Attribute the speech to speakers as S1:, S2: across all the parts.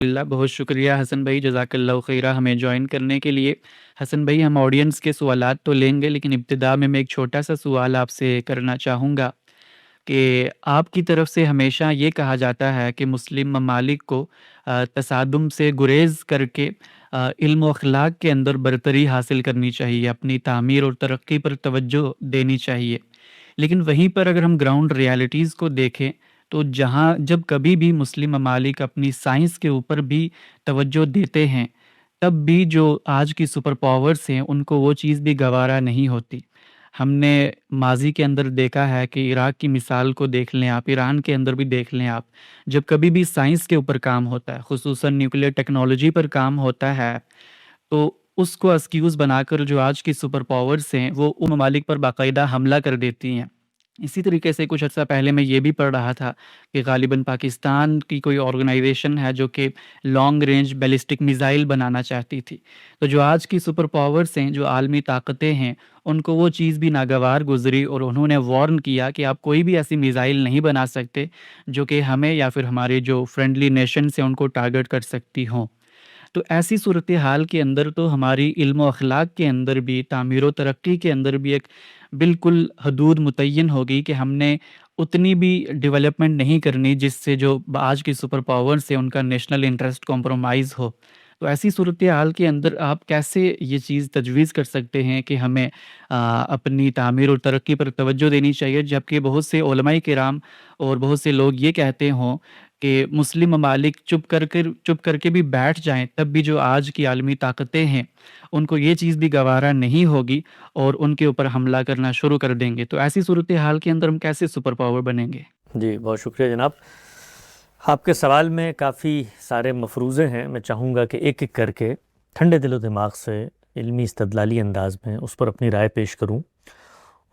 S1: اللہ بہت شکریہ حسن بھائی، جزاک اللہ خیرہ ہمیں جوائن کرنے کے لیے۔ حسن بھائی، ہم آڈینس کے سوالات تو لیں گے، لیکن ابتدا میں ایک چھوٹا سا سوال آپ سے کرنا چاہوں گا کہ آپ کی طرف سے ہمیشہ یہ کہا جاتا ہے کہ مسلم ممالک کو تصادم سے گریز کر کے علم و اخلاق کے اندر برتری حاصل کرنی چاہیے، اپنی تعمیر اور ترقی پر توجہ دینی چاہیے۔ لیکن وہیں پر اگر ہم گراؤنڈ ریالٹیز کو دیکھیں تو جب کبھی بھی مسلم ممالک اپنی سائنس کے اوپر بھی توجہ دیتے ہیں، تب بھی جو آج کی سپر پاورز ہیں ان کو وہ چیز بھی گوارا نہیں ہوتی۔ ہم نے ماضی کے اندر دیکھا ہے کہ عراق کی مثال کو دیکھ لیں آپ، ایران کے اندر بھی دیکھ لیں آپ، جب کبھی بھی سائنس کے اوپر کام ہوتا ہے، خصوصاً نیوکلیئر ٹیکنالوجی پر کام ہوتا ہے، تو اس کو ایکسکیوز بنا کر جو آج کی سپر پاورز ہیں وہ ان ممالک پر باقاعدہ حملہ کر دیتی ہیں۔ اسی طریقے سے کچھ عرصہ پہلے میں یہ بھی پڑھ رہا تھا کہ غالباً پاکستان کی کوئی آرگنائزیشن ہے جو کہ لانگ رینج بیلسٹک میزائل بنانا چاہتی تھی۔ تو جو آج کی سپر پاورز ہیں، جو عالمی طاقتیں ہیں، ان کو وہ چیز بھی ناگوار گزری اور انہوں نے وارن کیا کہ آپ کوئی بھی ایسی میزائل نہیں بنا سکتے جو کہ ہمیں یا پھر ہمارے جو فرینڈلی نیشنز ہیں ان کو ٹارگٹ کر سکتی ہوں۔ تو ایسی صورتحال کے اندر تو ہماری علم و اخلاق کے اندر بھی، تعمیر و ترقی کے اندر بھی ایک بالکل حدود متعین ہوگی کہ ہم نے اتنی بھی ڈیولپمنٹ نہیں کرنی جس سے جو آج کی سپر پاورز سے ان کا نیشنل انٹرسٹ کمپرومائز ہو۔ تو ایسی صورتحال کے اندر آپ کیسے یہ چیز تجویز کر سکتے ہیں کہ ہمیں اپنی تعمیر اور ترقی پر توجہ دینی چاہیے، جبکہ بہت سے علماء کرام اور بہت سے لوگ یہ کہتے ہوں کہ مسلم ممالک چپ کر کے بھی بیٹھ جائیں تب بھی جو آج کی عالمی طاقتیں ہیں ان کو یہ چیز بھی گوارا نہیں ہوگی اور ان کے اوپر حملہ کرنا شروع کر دیں گے۔ تو ایسی صورتحال کے اندر ہم کیسے سپر پاور بنیں گے؟
S2: جی بہت شکریہ جناب۔ آپ کے سوال میں کافی سارے مفروضے ہیں، میں چاہوں گا کہ ایک ایک کر کے ٹھنڈے دل و دماغ سے علمی استدلالی انداز میں اس پر اپنی رائے پیش کروں،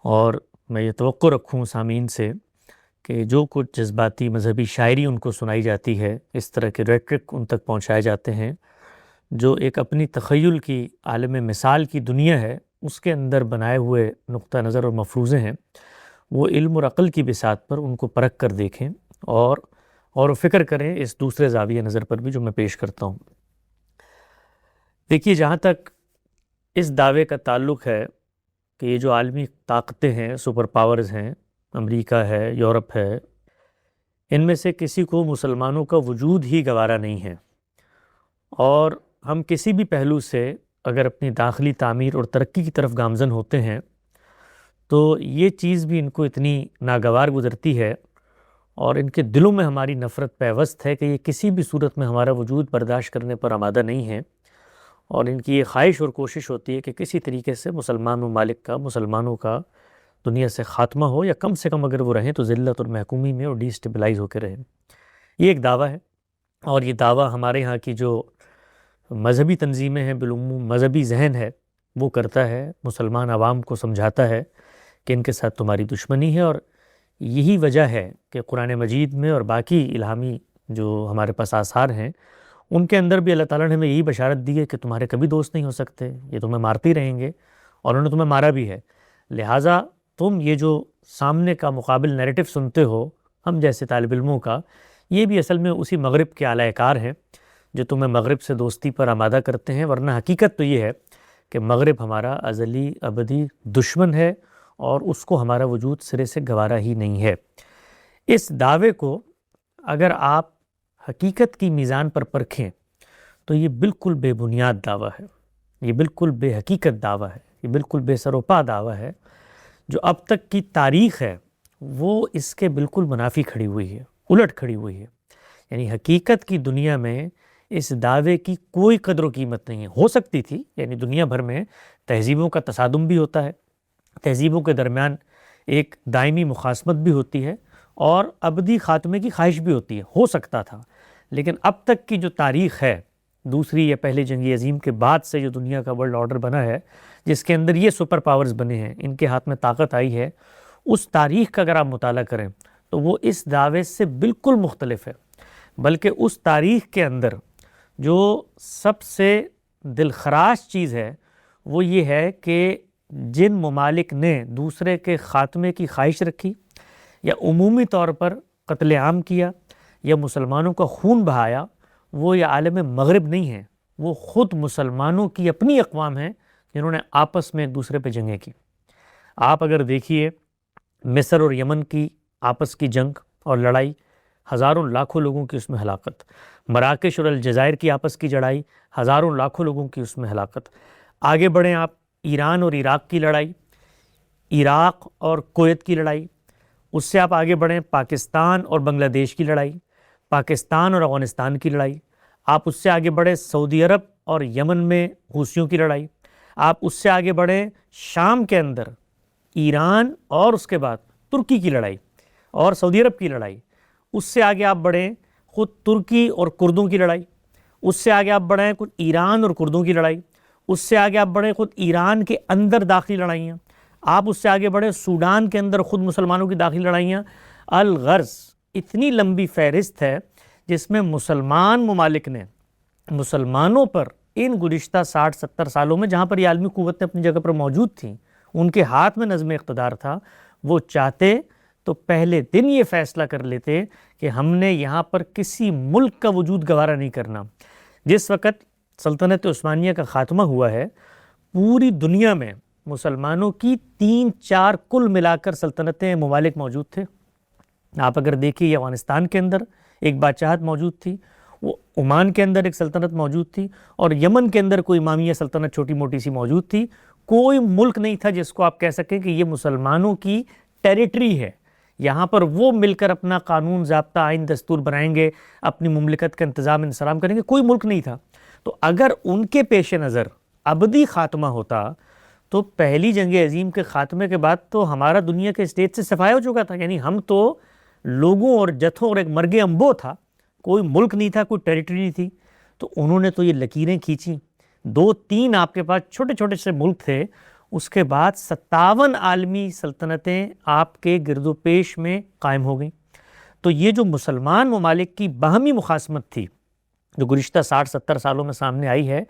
S2: اور میں یہ توقع رکھوں سامعین سے کہ جو کچھ جذباتی مذہبی شاعری ان کو سنائی جاتی ہے، اس طرح کے ریٹرک ان تک پہنچائے جاتے ہیں، جو ایک اپنی تخیل کی عالم مثال کی دنیا ہے اس کے اندر بنائے ہوئے نقطہ نظر اور مفروضے ہیں، وہ علم اور عقل کی بساط پر ان کو پرکھ کر دیکھیں اور فکر کریں اس دوسرے زاویہ نظر پر بھی جو میں پیش کرتا ہوں۔ دیکھیے، جہاں تک اس دعوے کا تعلق ہے کہ یہ جو عالمی طاقتیں ہیں، سپر پاورز ہیں، امریکہ ہے، یورپ ہے، ان میں سے کسی کو مسلمانوں کا وجود ہی گوارا نہیں ہے، اور ہم کسی بھی پہلو سے اگر اپنی داخلی تعمیر اور ترقی کی طرف گامزن ہوتے ہیں تو یہ چیز بھی ان کو اتنی ناگوار گزرتی ہے اور ان کے دلوں میں ہماری نفرت پیوست ہے کہ یہ کسی بھی صورت میں ہمارا وجود برداشت کرنے پر آمادہ نہیں ہے، اور ان کی یہ خواہش اور کوشش ہوتی ہے کہ کسی طریقے سے مسلمان ممالک کا، مسلمانوں کا دنیا سے خاتمہ ہو، یا کم سے کم اگر وہ رہیں تو ذلت اور محکومی میں اور ڈی اسٹیبلائز ہو کے رہیں۔ یہ ایک دعویٰ ہے، اور یہ دعویٰ ہمارے ہاں کی جو مذہبی تنظیمیں ہیں، بالعموم مذہبی ذہن ہے، وہ کرتا ہے، مسلمان عوام کو سمجھاتا ہے کہ ان کے ساتھ تمہاری دشمنی ہے، اور یہی وجہ ہے کہ قرآن مجید میں اور باقی الہامی جو ہمارے پاس آثار ہیں ان کے اندر بھی اللہ تعالیٰ نے ہمیں یہی بشارت دی ہے کہ تمہارے کبھی دوست نہیں ہو سکتے، یہ تمہیں مارتے ہی رہیں گے، اور انہوں نے تمہیں مارا بھی ہے۔ لہٰذا تم یہ جو سامنے کا مقابل نیریٹو سنتے ہو ہم جیسے طالب علموں کا، یہ بھی اصل میں اسی مغرب کے اعلی کار ہیں جو تمہیں مغرب سے دوستی پر آمادہ کرتے ہیں، ورنہ حقیقت تو یہ ہے کہ مغرب ہمارا ازلی ابدی دشمن ہے اور اس کو ہمارا وجود سرے سے گوارا ہی نہیں ہے۔ اس دعوے کو اگر آپ حقیقت کی میزان پر پرکھیں تو یہ بالکل بے بنیاد دعویٰ ہے، یہ بالکل بے حقیقت دعویٰ ہے، یہ بالکل بے سر و پا دعویٰ ہے۔ جو اب تک کی تاریخ ہے وہ اس کے بالکل منافی کھڑی ہوئی ہے، الٹ کھڑی ہوئی ہے۔ یعنی حقیقت کی دنیا میں اس دعوے کی کوئی قدر و قیمت نہیں ہے۔ ہو سکتی تھی، یعنی دنیا بھر میں تہذیبوں کا تصادم بھی ہوتا ہے، تہذیبوں کے درمیان ایک دائمی مخاصمت بھی ہوتی ہے، اور ابدی خاتمے کی خواہش بھی ہوتی ہے، ہو سکتا تھا۔ لیکن اب تک کی جو تاریخ ہے، دوسری یا پہلی جنگ عظیم کے بعد سے جو دنیا کا ورلڈ آرڈر بنا ہے، جس کے اندر یہ سپر پاورز بنے ہیں، ان کے ہاتھ میں طاقت آئی ہے، اس تاریخ کا اگر آپ مطالعہ کریں تو وہ اس دعوے سے بالکل مختلف ہے۔ بلکہ اس تاریخ کے اندر جو سب سے دلخراش چیز ہے وہ یہ ہے کہ جن ممالک نے دوسرے کے خاتمے کی خواہش رکھی، یا عمومی طور پر قتل عام کیا، یا مسلمانوں کا خون بہایا، وہ یہ عالم مغرب نہیں ہے، وہ خود مسلمانوں کی اپنی اقوام ہیں جنہوں نے آپس میں ایک دوسرے پہ جنگیں کی۔ آپ اگر دیکھیے مصر اور یمن کی آپس کی جنگ اور لڑائی، ہزاروں لاکھوں لوگوں کی اس میں ہلاکت۔ مراکش اور الجزائر کی آپس کی لڑائی، ہزاروں لاکھوں لوگوں کی اس میں ہلاکت۔ آگے بڑھیں آپ، ایران اور عراق کی لڑائی، عراق اور کویت کی لڑائی، اس سے آپ آگے بڑھیں پاکستان اور بنگلہ دیش کی لڑائی، پاکستان اور افغانستان کی لڑائی، آپ اس سے آگے بڑھیں سعودی عرب اور یمن میں حوثیوں کی لڑائی، آپ اس سے آگے بڑھیں شام کے اندر ایران اور اس کے بعد ترکی کی لڑائی اور سعودی عرب کی لڑائی، اس سے آگے آپ بڑھیں خود ترکی اور کردوں کی لڑائی، اس سے آگے آپ بڑھیں خود ایران اور کردوں کی لڑائی، اس سے آگے آپ بڑھیں خود ایران کے اندر داخلی لڑائیاں، آپ اس سے آگے بڑھیں سوڈان کے اندر خود مسلمانوں کی داخلی لڑائیاں۔ الغرض اتنی لمبی فہرست ہے جس میں مسلمان ممالک نے مسلمانوں پر ان گزشتہ 60-70 سالوں میں، جہاں پر یہ عالمی قوتیں اپنی جگہ پر موجود تھیں، ان کے ہاتھ میں نظم اقتدار تھا، وہ چاہتے تو پہلے دن یہ فیصلہ کر لیتے کہ ہم نے یہاں پر کسی ملک کا وجود گوارا نہیں کرنا۔ جس وقت سلطنت عثمانیہ کا خاتمہ ہوا ہے، پوری دنیا میں مسلمانوں کی 3-4 کل ملا کر سلطنتیں، ممالک موجود تھے۔ آپ اگر دیکھیے افغانستان کے اندر ایک بادشاہت موجود تھی، وہ عمان کے اندر ایک سلطنت موجود تھی، اور یمن کے اندر کوئی امامیہ سلطنت چھوٹی موٹی سی موجود تھی۔ کوئی ملک نہیں تھا جس کو آپ کہہ سکیں کہ یہ مسلمانوں کی ٹیریٹری ہے، یہاں پر وہ مل کر اپنا قانون ضابطہ آئین دستور بنائیں گے، اپنی مملکت کا انتظام انصرام کریں گے، کوئی ملک نہیں تھا۔ تو اگر ان کے پیش نظر ابدی خاتمہ ہوتا تو پہلی جنگ عظیم کے خاتمے کے بعد تو ہمارا دنیا کے اسٹیج سے صفایا ہو چکا تھا، یعنی ہم تو لوگوں اور جتھوں اور ایک مرگ امبو تھا، کوئی ملک نہیں تھا، کوئی ٹیریٹری نہیں تھی۔ تو انہوں نے تو یہ لکیریں کھینچیں، 2-3 آپ کے پاس چھوٹے چھوٹے سے ملک تھے، اس کے بعد 57 عالمی سلطنتیں آپ کے گرد و پیش میں قائم ہو گئیں۔ تو یہ جو مسلمان ممالک کی باہمی مخاصمت تھی جو گزشتہ 60-70 سالوں میں سامنے آئی ہے،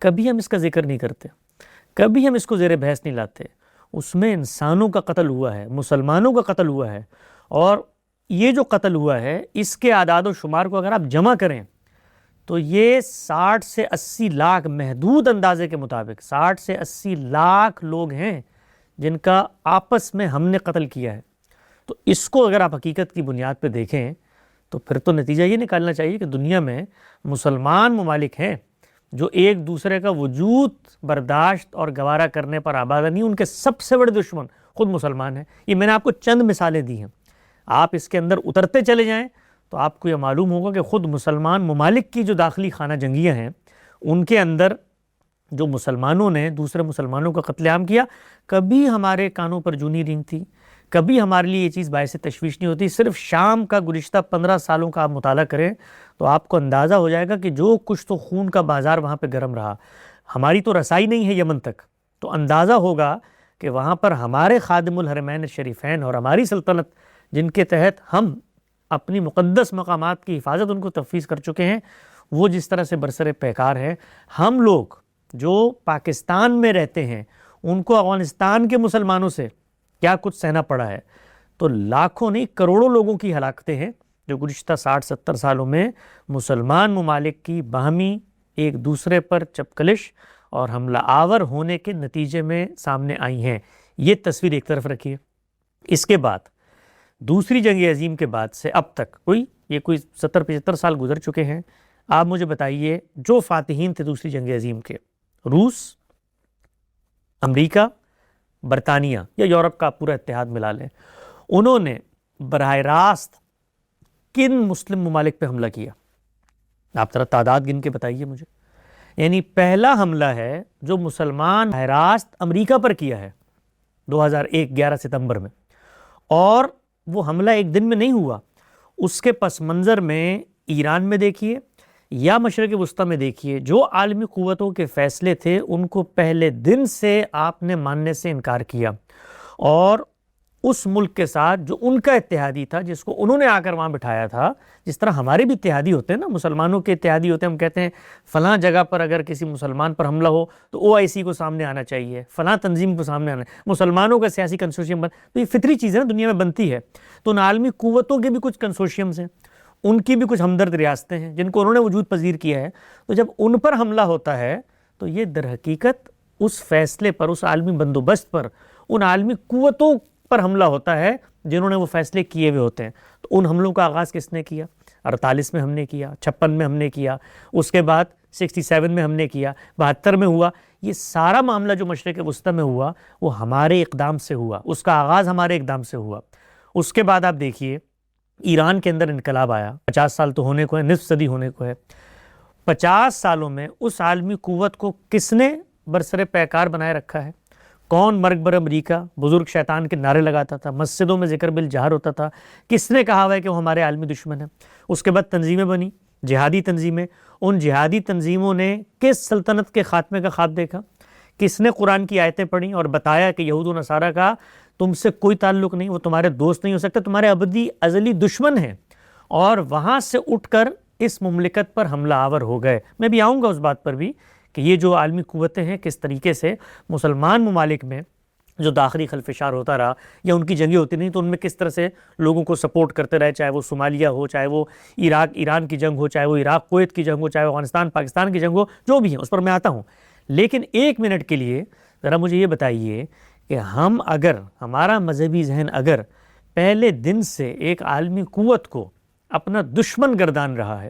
S2: کبھی ہم اس کا ذکر نہیں کرتے، کبھی ہم اس کو زیر بحث نہیں لاتے۔ اس میں انسانوں کا قتل ہوا ہے، مسلمانوں کا قتل ہوا ہے، اور یہ جو قتل ہوا ہے اس کے اعداد و شمار کو اگر آپ جمع کریں تو یہ 60 سے 80 لاکھ، محدود اندازے کے مطابق 60 سے 80 لاکھ لوگ ہیں جن کا آپس میں ہم نے قتل کیا ہے۔ تو اس کو اگر آپ حقیقت کی بنیاد پہ دیکھیں تو پھر تو نتیجہ یہ نکالنا چاہیے کہ دنیا میں مسلمان ممالک ہیں جو ایک دوسرے کا وجود برداشت اور گوارا کرنے پر آبادہ نہیں، ان کے سب سے بڑے دشمن خود مسلمان ہیں۔ یہ میں نے آپ کو چند مثالیں دی ہیں، آپ اس کے اندر اترتے چلے جائیں تو آپ کو یہ معلوم ہوگا کہ خود مسلمان ممالک کی جو داخلی خانہ جنگیاں ہیں، ان کے اندر جو مسلمانوں نے دوسرے مسلمانوں کا قتل عام کیا، کبھی ہمارے کانوں پر جوں نہیں رینگتی، کبھی ہمارے لیے یہ چیز باعث تشویش نہیں ہوتی۔ صرف شام کا گزشتہ 15 سالوں کا آپ مطالعہ کریں تو آپ کو اندازہ ہو جائے گا کہ جو کچھ تو خون کا بازار وہاں پہ گرم رہا۔ ہماری تو رسائی نہیں ہے یمن تک، تو اندازہ ہوگا کہ وہاں پر ہمارے خادم الحرمین الشریفین اور ہماری سلطنت، جن کے تحت ہم اپنی مقدس مقامات کی حفاظت ان کو تفویض کر چکے ہیں، وہ جس طرح سے برسر پیکار ہے۔ ہم لوگ جو پاکستان میں رہتے ہیں ان کو افغانستان کے مسلمانوں سے کیا کچھ سہنا پڑا ہے۔ تو لاکھوں نہیں کروڑوں لوگوں کی ہلاکتیں ہیں جو گزشتہ 60-70 سالوں میں مسلمان ممالک کی باہمی ایک دوسرے پر چپکلش اور حملہ آور ہونے کے نتیجے میں سامنے آئی ہیں۔ یہ تصویر ایک طرف رکھیے۔ اس کے بعد دوسری جنگ عظیم کے بعد سے اب تک کوئی 70-75 سال گزر چکے ہیں۔ آپ مجھے بتائیے جو فاتحین تھے دوسری جنگ عظیم کے، روس، امریکہ، برطانیہ یا یورپ کا پورا اتحاد ملا لیں، انہوں نے براہ راست کن مسلم ممالک پہ حملہ کیا؟ آپ ذرا تعداد گن کے بتائیے مجھے۔ یعنی پہلا حملہ ہے جو مسلمان براہ راست امریکہ پر کیا ہے 2001 11 ستمبر میں، اور وہ حملہ ایک دن میں نہیں ہوا۔ اس کے پس منظر میں ایران میں دیکھیے یا مشرق وسطیٰ میں دیکھیے، جو عالمی قوتوں کے فیصلے تھے ان کو پہلے دن سے آپ نے ماننے سے انکار کیا، اور اس ملک کے ساتھ جو ان کا اتحادی تھا، جس کو انہوں نے آ کر وہاں بٹھایا تھا، جس طرح ہمارے بھی اتحادی ہوتے ہیں نا، مسلمانوں کے اتحادی ہوتے ہیں، ہم کہتے ہیں فلاں جگہ پر اگر کسی مسلمان پر حملہ ہو تو OIC کو سامنے آنا چاہیے، فلاں تنظیم کو سامنے آنا ہے، مسلمانوں کا سیاسی کنسورشیم تو یہ فطری چیز ہے نا، دنیا میں بنتی ہے۔ تو ان عالمی قوتوں کے بھی کچھ کنسورشیمز ہیں، ان کی بھی کچھ ہمدرد ریاستیں ہیں جن کو انہوں نے وجود پذیر کیا ہے. تو جب ان پر حملہ ہوتا ہے تو یہ در حقیقت اس فیصلے پر، اس عالمی بندوبست پر، ان عالمی قوتوں پر حملہ ہوتا ہے جنہوں نے وہ فیصلے کیے ہوئے ہوتے ہیں. تو ان حملوں کا آغاز کس نے کیا؟ 48 میں ہم نے کیا، 56 میں ہم نے کیا، اس کے بعد 67 میں ہم نے کیا، 72 میں ہوا. یہ سارا معاملہ جو مشرق وسطی میں ہوا وہ ہمارے اقدام سے ہوا، اس کا آغاز ہمارے اقدام سے ہوا. اس کے بعد آپ دیکھیے ایران کے اندر انقلاب آیا، 50 سال تو ہونے کو ہے، نصف صدی ہونے کو ہے. 50 سالوں میں اس عالمی قوت کو کس نے برسر پیکار بنائے رکھا ہے؟ کون مرگ بر امریکہ بزرگ شیطان کے نعرے لگاتا تھا، مسجدوں میں ذکر بالجہر ہوتا تھا؟ کس نے کہا ہوا ہے کہ وہ ہمارے عالمی دشمن ہیں؟ اس کے بعد تنظیمیں بنی، جہادی تنظیمیں. ان جہادی تنظیموں نے کس سلطنت کے خاتمے کا خواب دیکھا؟ کس نے قرآن کی آیتیں پڑھی اور بتایا کہ یہود و نصارہ کا تم سے کوئی تعلق نہیں، وہ تمہارے دوست نہیں ہو سکتے، تمہارے ابدی ازلی دشمن ہیں؟ اور وہاں سے اٹھ کر اس مملکت پر حملہ آور ہو گئے. میں بھی آؤں گا اس بات پر بھی کہ یہ جو عالمی قوتیں ہیں کس طریقے سے مسلمان ممالک میں جو داخلی خلفشار ہوتا رہا یا ان کی جنگیں ہوتی نہیں تو ان میں کس طرح سے لوگوں کو سپورٹ کرتے رہے، چاہے وہ صومالیہ ہو، چاہے وہ عراق ایران کی جنگ ہو، چاہے وہ عراق کویت کی جنگ ہو، چاہے وہ افغانستان پاکستان کی جنگ ہو، جو بھی ہیں اس پر میں آتا ہوں. لیکن ایک منٹ کے لیے ذرا مجھے یہ بتائیے کہ ہمارا مذہبی ذہن اگر پہلے دن سے ایک عالمی قوت کو اپنا دشمن گردان رہا ہے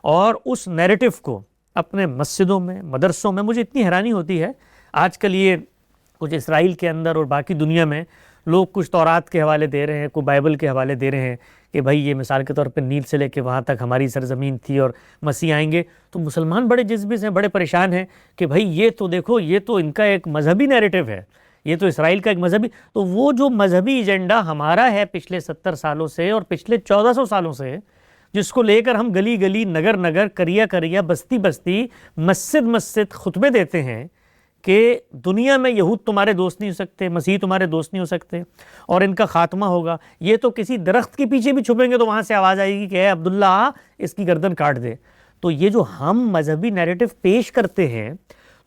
S2: اور اس نیریٹو کو اپنے مسجدوں میں، مدرسوں میں، مجھے اتنی حیرانی ہوتی ہے آج کل یہ کچھ اسرائیل کے اندر اور باقی دنیا میں لوگ کچھ تورات کے حوالے دے رہے ہیں، کوئی بائبل کے حوالے دے رہے ہیں کہ بھائی یہ مثال کے طور پہ نیل سے لے کے وہاں تک ہماری سرزمین تھی اور مسیح آئیں گے. تو مسلمان بڑے جذبے سے بڑے پریشان ہیں کہ بھائی یہ تو دیکھو، یہ تو ان کا ایک مذہبی نیریٹو ہے، یہ تو اسرائیل کا ایک مذہبی. تو وہ جو مذہبی ایجنڈا ہمارا ہے پچھلے 70 سالوں سے اور پچھلے 1400 سالوں سے، جس کو لے کر ہم گلی گلی، نگر نگر، کریا کریا، بستی بستی، مسجد مسجد خطبے دیتے ہیں کہ دنیا میں یہود تمہارے دوست نہیں ہو سکتے، مسیح تمہارے دوست نہیں ہو سکتے اور ان کا خاتمہ ہوگا. یہ تو کسی درخت کے پیچھے بھی چھپیں گے تو وہاں سے آواز آئے گی کہ اے عبداللہ اس کی گردن کاٹ دے. تو یہ جو ہم مذہبی نیریٹو پیش کرتے ہیں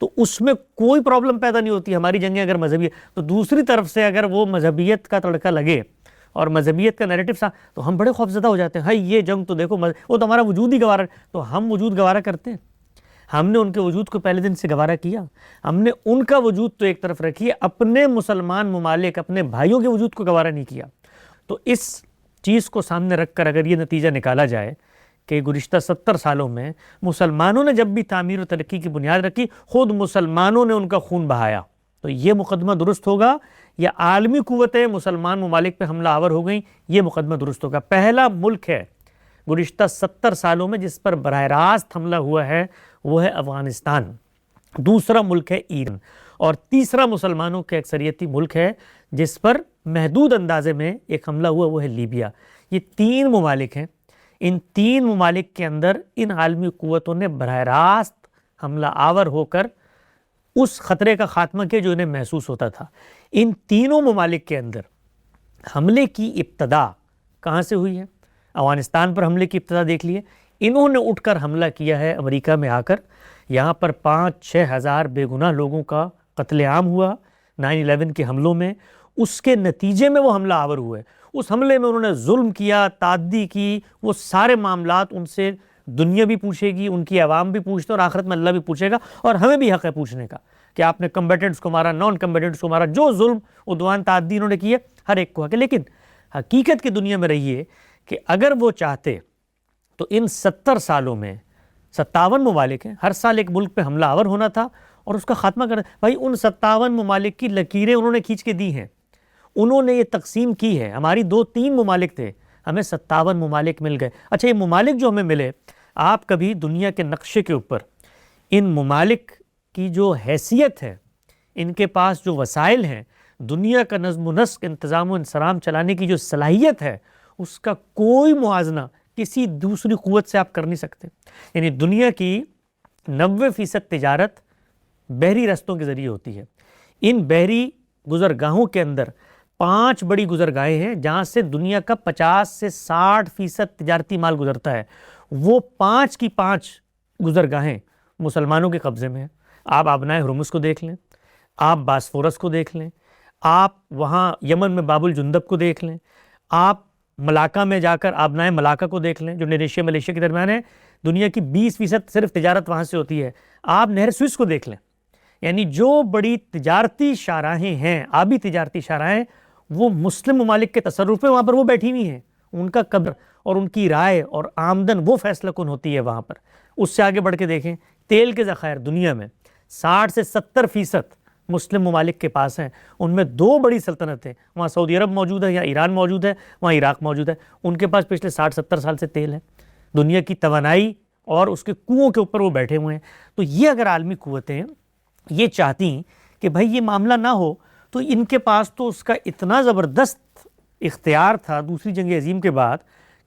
S2: تو اس میں کوئی پرابلم پیدا نہیں ہوتی. ہماری جنگیں اگر مذہبی تو دوسری طرف سے اگر وہ مذہبیت کا تڑکا لگے اور مذہبیت کا نیریٹو سا تو ہم بڑے خوفزدہ ہو جاتے ہیں. ہائی یہ جنگ تو دیکھو وہ تو ہمارا وجود ہی گوارا. تو ہم وجود گوارا کرتے ہیں؟ ہم نے ان کے وجود کو پہلے دن سے گوارا کیا؟ ہم نے ان کا وجود تو ایک طرف رکھیے، اپنے مسلمان ممالک، اپنے بھائیوں کے وجود کو گوارا نہیں کیا. تو اس چیز کو سامنے رکھ کر اگر یہ نتیجہ نکالا جائے کہ گزشتہ 70 سالوں میں مسلمانوں نے جب بھی تعمیر و ترقی کی بنیاد رکھی، خود مسلمانوں نے ان کا خون بہایا، تو یہ مقدمہ درست ہوگا یا عالمی قوتیں مسلمان ممالک پہ حملہ آور ہو گئیں؟ یہ مقدمہ درست ہوگا. پہلا ملک ہے گزشتہ 70 سالوں میں جس پر براہ راست حملہ ہوا ہے وہ ہے افغانستان، دوسرا ملک ہے ایران، اور تیسرا مسلمانوں کے اکثریتی ملک ہے جس پر محدود اندازے میں ایک حملہ ہوا وہ ہے لیبیا. یہ 3 ممالک ہیں. ان 3 ممالک کے اندر ان عالمی قوتوں نے براہ راست حملہ آور ہو کر اس خطرے کا خاتمہ کیا جو انہیں محسوس ہوتا تھا. ان تینوں ممالک کے اندر حملے کی ابتدا کہاں سے ہوئی ہے؟ افغانستان پر حملے کی ابتدا دیکھ لیے. انہوں نے اٹھ کر حملہ کیا ہے امریکہ میں آ کر. یہاں پر 5-6 ہزار بے گناہ لوگوں کا قتل عام ہوا 9/11 کے حملوں میں. اس کے نتیجے میں وہ حملہ آور ہوئے. اس حملے میں انہوں نے ظلم کیا، تعدی کی، وہ سارے معاملات ان سے دنیا بھی پوچھے گی، ان کی عوام بھی پوچھتے اور آخرت میں اللہ بھی پوچھے گا، اور ہمیں بھی حق ہے پوچھنے کا کہ آپ نے کمبیٹنٹس کو مارا، نان کمبیٹنٹس کو مارا، جو ظلم عدوان تعدی انہوں نے کیے ہر ایک کو حق ہے. لیکن حقیقت کی دنیا میں رہیے کہ اگر وہ چاہتے تو ان 70 سالوں میں 57 ممالک ہیں، ہر سال ایک ملک پہ حملہ آور ہونا تھا اور اس کا خاتمہ کرنا. بھائی ان 57 ممالک کی لکیریں انہوں نے کھینچ کے دی ہیں، انہوں نے یہ تقسیم کی ہے. ہماری 2-3 ممالک تھے، ہمیں 57 ممالک مل گئے. اچھا یہ ممالک جو ہمیں ملے، آپ کبھی دنیا کے نقشے کے اوپر ان ممالک کی جو حیثیت ہے، ان کے پاس جو وسائل ہیں، دنیا کا نظم و نسق، انتظام و انصرام چلانے کی جو صلاحیت ہے، اس کا کوئی موازنہ کسی دوسری قوت سے آپ کر نہیں سکتے. یعنی دنیا کی 90% تجارت بحری رستوں کے ذریعے ہوتی ہے. ان بحری گزرگاہوں کے اندر 5 بڑی گزرگاہیں ہیں جہاں سے دنیا کا 50 سے 60% تجارتی مال گزرتا ہے. وہ 5 کی 5 گزرگاہیں مسلمانوں کے قبضے میں ہیں. آپ آبنائے ہرمز کو دیکھ لیں، آپ باسفورس کو دیکھ لیں، آپ وہاں یمن میں باب الجندب کو دیکھ لیں، آپ ملاکا میں جا کر آبنائے ملاکا کو دیکھ لیں جو انڈونیشیا ملیشیا کے درمیان ہے، دنیا کی 20% صرف تجارت وہاں سے ہوتی ہے. آپ نہر سوئس کو دیکھ لیں، یعنی جو بڑی تجارتی شاہراہیں ہیں، آبی تجارتی شاہراہیں، وہ مسلم ممالک کے تصرف میں وہاں پر وہ بیٹھی ہوئی ہیں. ان کا قبر اور ان کی رائے اور آمدن وہ فیصلہ کن ہوتی ہے وہاں پر. اس سے آگے بڑھ کے دیکھیں، تیل کے ذخائر دنیا میں 60 سے 70% مسلم ممالک کے پاس ہیں. ان میں 2 بڑی سلطنتیں، وہاں سعودی عرب موجود ہے یا ایران موجود ہے، وہاں عراق موجود ہے. ان کے پاس پچھلے 60-70 سال سے تیل ہے. دنیا کی توانائی اور اس کے کنوؤں کے اوپر وہ بیٹھے ہوئے ہیں. تو یہ اگر عالمی قوتیں یہ چاہتی کہ بھائی یہ معاملہ نہ ہو، تو ان کے پاس تو اس کا اتنا زبردست اختیار تھا دوسری جنگ عظیم کے بعد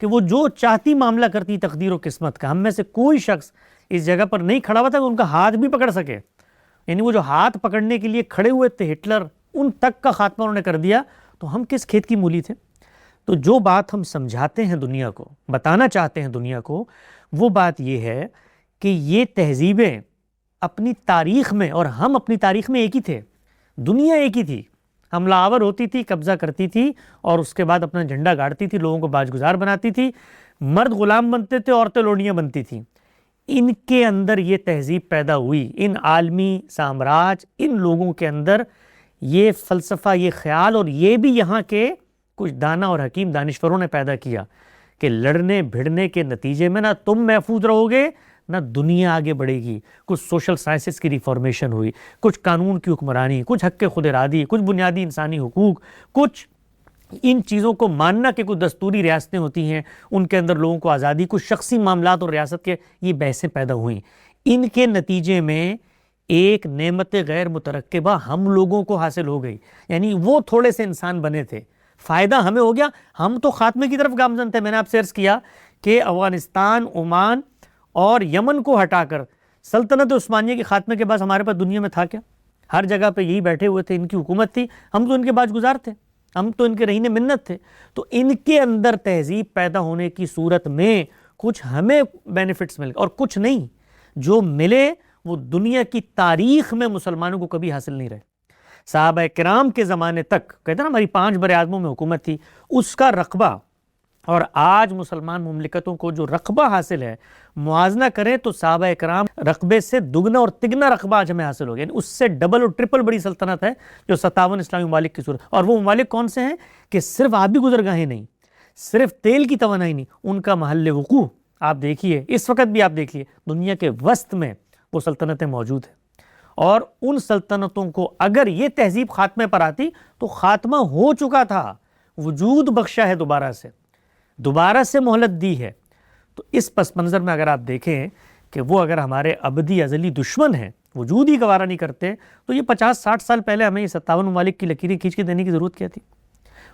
S2: کہ وہ جو چاہتی معاملہ کرتی تقدیر و قسمت کا. ہم میں سے کوئی شخص اس جگہ پر نہیں کھڑا ہوا تھا کہ ان کا ہاتھ بھی پکڑ سکے. یعنی وہ جو ہاتھ پکڑنے کے لیے کھڑے ہوئے تھے ہٹلر، ان تک کا خاتمہ انہوں نے کر دیا. تو ہم کس کھیت کی مولی تھے؟ تو جو بات ہم سمجھاتے ہیں دنیا کو، بتانا چاہتے ہیں دنیا کو، وہ بات یہ ہے کہ یہ تہذیبیں اپنی تاریخ میں، اور ہم اپنی تاریخ میں ایک ہی تھے. دنیا ایک ہی تھی، حملہ آور ہوتی تھی، قبضہ کرتی تھی، اور اس کے بعد اپنا جھنڈا گاڑتی تھی، لوگوں کو باج گزار بناتی تھی. مرد غلام بنتے تھے، عورتیں لوڈیاں بنتی تھیں. ان کے اندر یہ تہذیب پیدا ہوئی، ان عالمی سامراج، ان لوگوں کے اندر یہ فلسفہ، یہ خیال، اور یہ بھی یہاں کے کچھ دانا اور حکیم دانشوروں نے پیدا کیا کہ لڑنے بھڑنے کے نتیجے میں نہ تم محفوظ رہو گے نہ دنیا آگے بڑھے گی. کچھ سوشل سائنسز کی ریفارمیشن ہوئی، کچھ قانون کی حکمرانی، کچھ حق خود ارادی، کچھ بنیادی انسانی حقوق، کچھ ان چیزوں کو ماننا کہ کچھ دستوری ریاستیں ہوتی ہیں ان کے اندر لوگوں کو آزادی، کچھ شخصی معاملات اور ریاست کے یہ بحثیں پیدا ہوئیں. ان کے نتیجے میں ایک نعمت غیر مترکبہ ہم لوگوں کو حاصل ہو گئی. یعنی وہ تھوڑے سے انسان بنے تھے، فائدہ ہمیں ہو گیا، ہم تو خاتمے کی طرف گامزن تھے. میں نے آپ سے عرض کیا کہ افغانستان، عمان اور یمن کو ہٹا کر سلطنت عثمانیہ کے خاتمے کے بعد ہمارے پاس دنیا میں تھا کیا؟ ہر جگہ پہ یہی بیٹھے ہوئے تھے، ان کی حکومت تھی، ہم تو ان کے باج گزار تھے، ہم تو ان کے رہین منت تھے. تو ان کے اندر تہذیب پیدا ہونے کی صورت میں کچھ ہمیں بینیفٹس مل گئے اور کچھ نہیں. جو ملے وہ دنیا کی تاریخ میں مسلمانوں کو کبھی حاصل نہیں رہے. صحابہ کرام کے زمانے تک کہتے ہیں نا ہماری 5 بر اعظموں میں حکومت تھی، اس کا رقبہ اور آج مسلمان مملکتوں کو جو رقبہ حاصل ہے، موازنہ کریں تو صحابہ کرام رقبے سے دگنا اور تگنا رقبہ آج ہمیں حاصل ہو گیا. یعنی اس سے ڈبل اور ٹرپل بڑی سلطنت ہے جو 57 اسلامی ممالک کی صورت. اور وہ ممالک کون سے ہیں کہ صرف آبی گزرگاہیں نہیں، صرف تیل کی توانائی نہیں، ان کا محل وقوع آپ دیکھیے، اس وقت بھی آپ دیکھیے دنیا کے وسط میں وہ سلطنتیں موجود ہیں. اور ان سلطنتوں کو اگر یہ تہذیب خاتمے پر آتی تو خاتمہ ہو چکا تھا، وجود بخشا ہے دوبارہ سے مہلت دی ہے. تو اس پس منظر میں اگر آپ دیکھیں کہ وہ اگر ہمارے ابدی ازلی دشمن ہیں، وجود ہی گوارا نہیں کرتے، تو یہ 50-60 سال پہلے ہمیں یہ 57 ممالک کی لکیریں کھینچ کے دینے کی ضرورت کیا تھی؟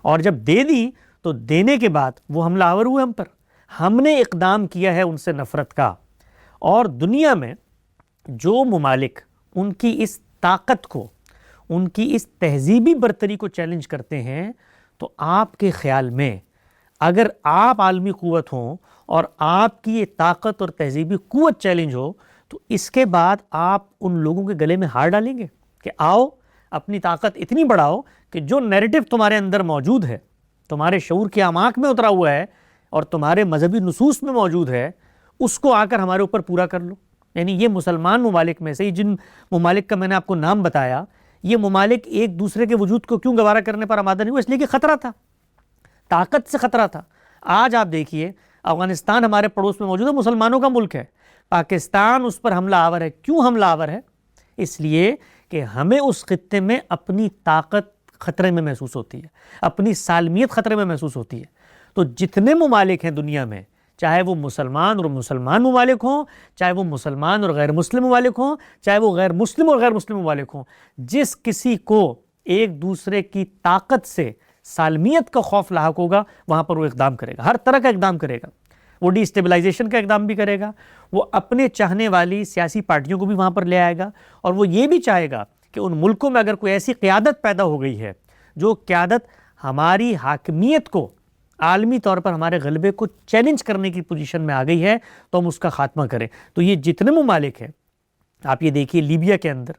S2: اور جب دے دی تو دینے کے بعد وہ حملہ آور ہوئے ہم پر، ہم نے اقدام کیا ہے ان سے نفرت کا. اور دنیا میں جو ممالک ان کی اس طاقت کو، ان کی اس تہذیبی برتری کو چیلنج کرتے ہیں، تو آپ کے خیال میں اگر آپ عالمی قوت ہوں اور آپ کی یہ طاقت اور تہذیبی قوت چیلنج ہو، تو اس کے بعد آپ ان لوگوں کے گلے میں ہار ڈالیں گے کہ آؤ اپنی طاقت اتنی بڑھاؤ کہ جو نیریٹو تمہارے اندر موجود ہے، تمہارے شعور کی اعماق میں اترا ہوا ہے اور تمہارے مذہبی نصوص میں موجود ہے، اس کو آ کر ہمارے اوپر پورا کر لو. یعنی یہ مسلمان ممالک میں سے جن ممالک کا میں نے آپ کو نام بتایا، یہ ممالک ایک دوسرے کے وجود کو کیوں گوارا کرنے پر آمادہ نہیں ہوئے؟ اس لیے کہ خطرہ تھا، طاقت سے خطرہ تھا. آج آپ دیکھیے افغانستان ہمارے پڑوس میں موجود ہے، مسلمانوں کا ملک ہے، پاکستان اس پر حملہ آور ہے. کیوں حملہ آور ہے؟ اس لیے کہ ہمیں اس خطے میں اپنی طاقت خطرے میں محسوس ہوتی ہے، اپنی سالمیت خطرے میں محسوس ہوتی ہے. تو جتنے ممالک ہیں دنیا میں، چاہے وہ مسلمان اور مسلمان ممالک ہوں، چاہے وہ مسلمان اور غیر مسلم ممالک ہوں، چاہے وہ غیر مسلم اور غیر مسلم ممالک ہوں، جس کسی کو ایک دوسرے کی طاقت سے سالمیت کا خوف لاحق ہوگا وہاں پر وہ اقدام کرے گا، ہر طرح کا اقدام کرے گا. وہ ڈی اسٹیبلائزیشن کا اقدام بھی کرے گا، وہ اپنے چاہنے والی سیاسی پارٹیوں کو بھی وہاں پر لے آئے گا، اور وہ یہ بھی چاہے گا کہ ان ملکوں میں اگر کوئی ایسی قیادت پیدا ہو گئی ہے جو قیادت ہماری حاکمیت کو، عالمی طور پر ہمارے غلبے کو چیلنج کرنے کی پوزیشن میں آ گئی ہے، تو ہم اس کا خاتمہ کریں. تو یہ جتنے ممالک ہیں، آپ یہ دیکھیے لیبیا کے اندر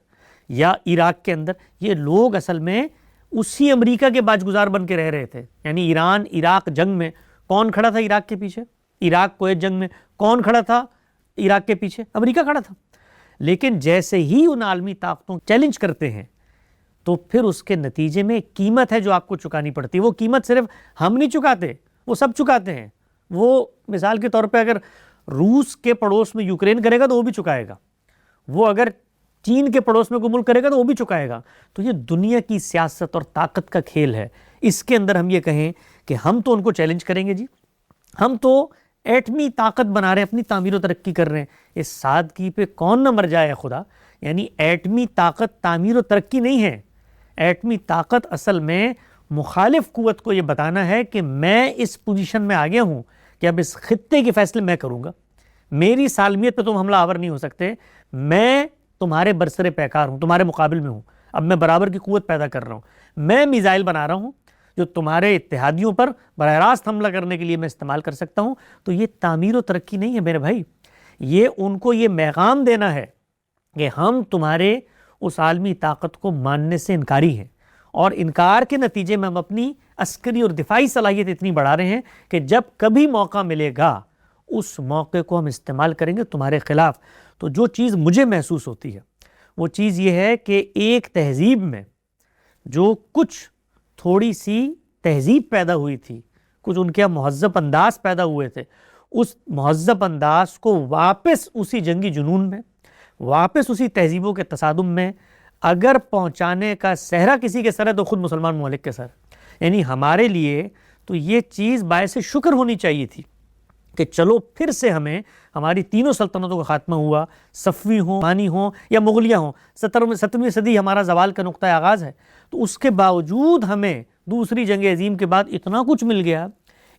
S2: یا عراق کے اندر، یہ لوگ اصل میں اسی امریکہ کے باج گزار بن کے رہ رہے تھے. یعنی ایران عراق جنگ میں کون کھڑا تھا عراق کے پیچھے؟ عراق کویت جنگ میں کون کھڑا تھا عراق کے پیچھے؟ امریکہ کھڑا تھا. لیکن جیسے ہی ان عالمی طاقتوں چیلنج کرتے ہیں تو پھر اس کے نتیجے میں ایک قیمت ہے جو آپ کو چکانی پڑتی ہے. وہ قیمت صرف ہم نہیں چکاتے، وہ سب چکاتے ہیں. وہ مثال کے طور پہ اگر روس کے پڑوس میں یوکرین کرے گا تو وہ بھی چکائے گا، وہ اگر چین کے پڑوس میں کوئی ملک کرے گا تو وہ بھی چکائے گا. تو یہ دنیا کی سیاست اور طاقت کا کھیل ہے. اس کے اندر ہم یہ کہیں کہ ہم تو ان کو چیلنج کریں گے جی، ہم تو ایٹمی طاقت بنا رہے ہیں، اپنی تعمیر و ترقی کر رہے ہیں. اس سادگی پہ کون نہ مر جائے خدا. یعنی ایٹمی طاقت تعمیر و ترقی نہیں ہے. ایٹمی طاقت اصل میں مخالف قوت کو یہ بتانا ہے کہ میں اس پوزیشن میں آ گیا ہوں کہ اب اس خطے کے فیصلے میں کروں گا، میری سالمیت پہ تم حملہ آور نہیں ہو سکتے، میں تمہارے برسر پیکار ہوں، تمہارے مقابل میں ہوں، اب میں برابر کی قوت پیدا کر رہا ہوں، میں میزائل بنا رہا ہوں جو تمہارے اتحادیوں پر براہ راست حملہ کرنے کے لیے میں استعمال کر سکتا ہوں. تو یہ تعمیر و ترقی نہیں ہے میرے بھائی، یہ ان کو یہ پیغام دینا ہے کہ ہم تمہارے اس عالمی طاقت کو ماننے سے انکاری ہیں، اور انکار کے نتیجے میں ہم اپنی عسکری اور دفاعی صلاحیت اتنی بڑھا رہے ہیں کہ جب کبھی موقع ملے گا اس موقع کو ہم استعمال کریں گے تمہارے خلاف. تو جو چیز مجھے محسوس ہوتی ہے وہ چیز یہ ہے کہ ایک تہذیب میں جو کچھ تھوڑی سی تہذیب پیدا ہوئی تھی، کچھ ان کے مہذب انداز پیدا ہوئے تھے، اس مہذب انداز کو واپس اسی جنگی جنون میں، واپس اسی تہذیبوں کے تصادم میں اگر پہنچانے کا صحرا کسی کے سر ہے تو خود مسلمان ممالک کے سر. یعنی ہمارے لیے تو یہ چیز باعث شکر ہونی چاہیے تھی کہ چلو پھر سے ہمیں ہماری تینوں سلطنتوں کا خاتمہ ہوا، صفوی ہوں، عثمانی ہوں یا مغلیہ ہوں. 17ویں صدی ہمارا زوال کا نقطہ آغاز ہے. تو اس کے باوجود ہمیں دوسری جنگ عظیم کے بعد اتنا کچھ مل گیا،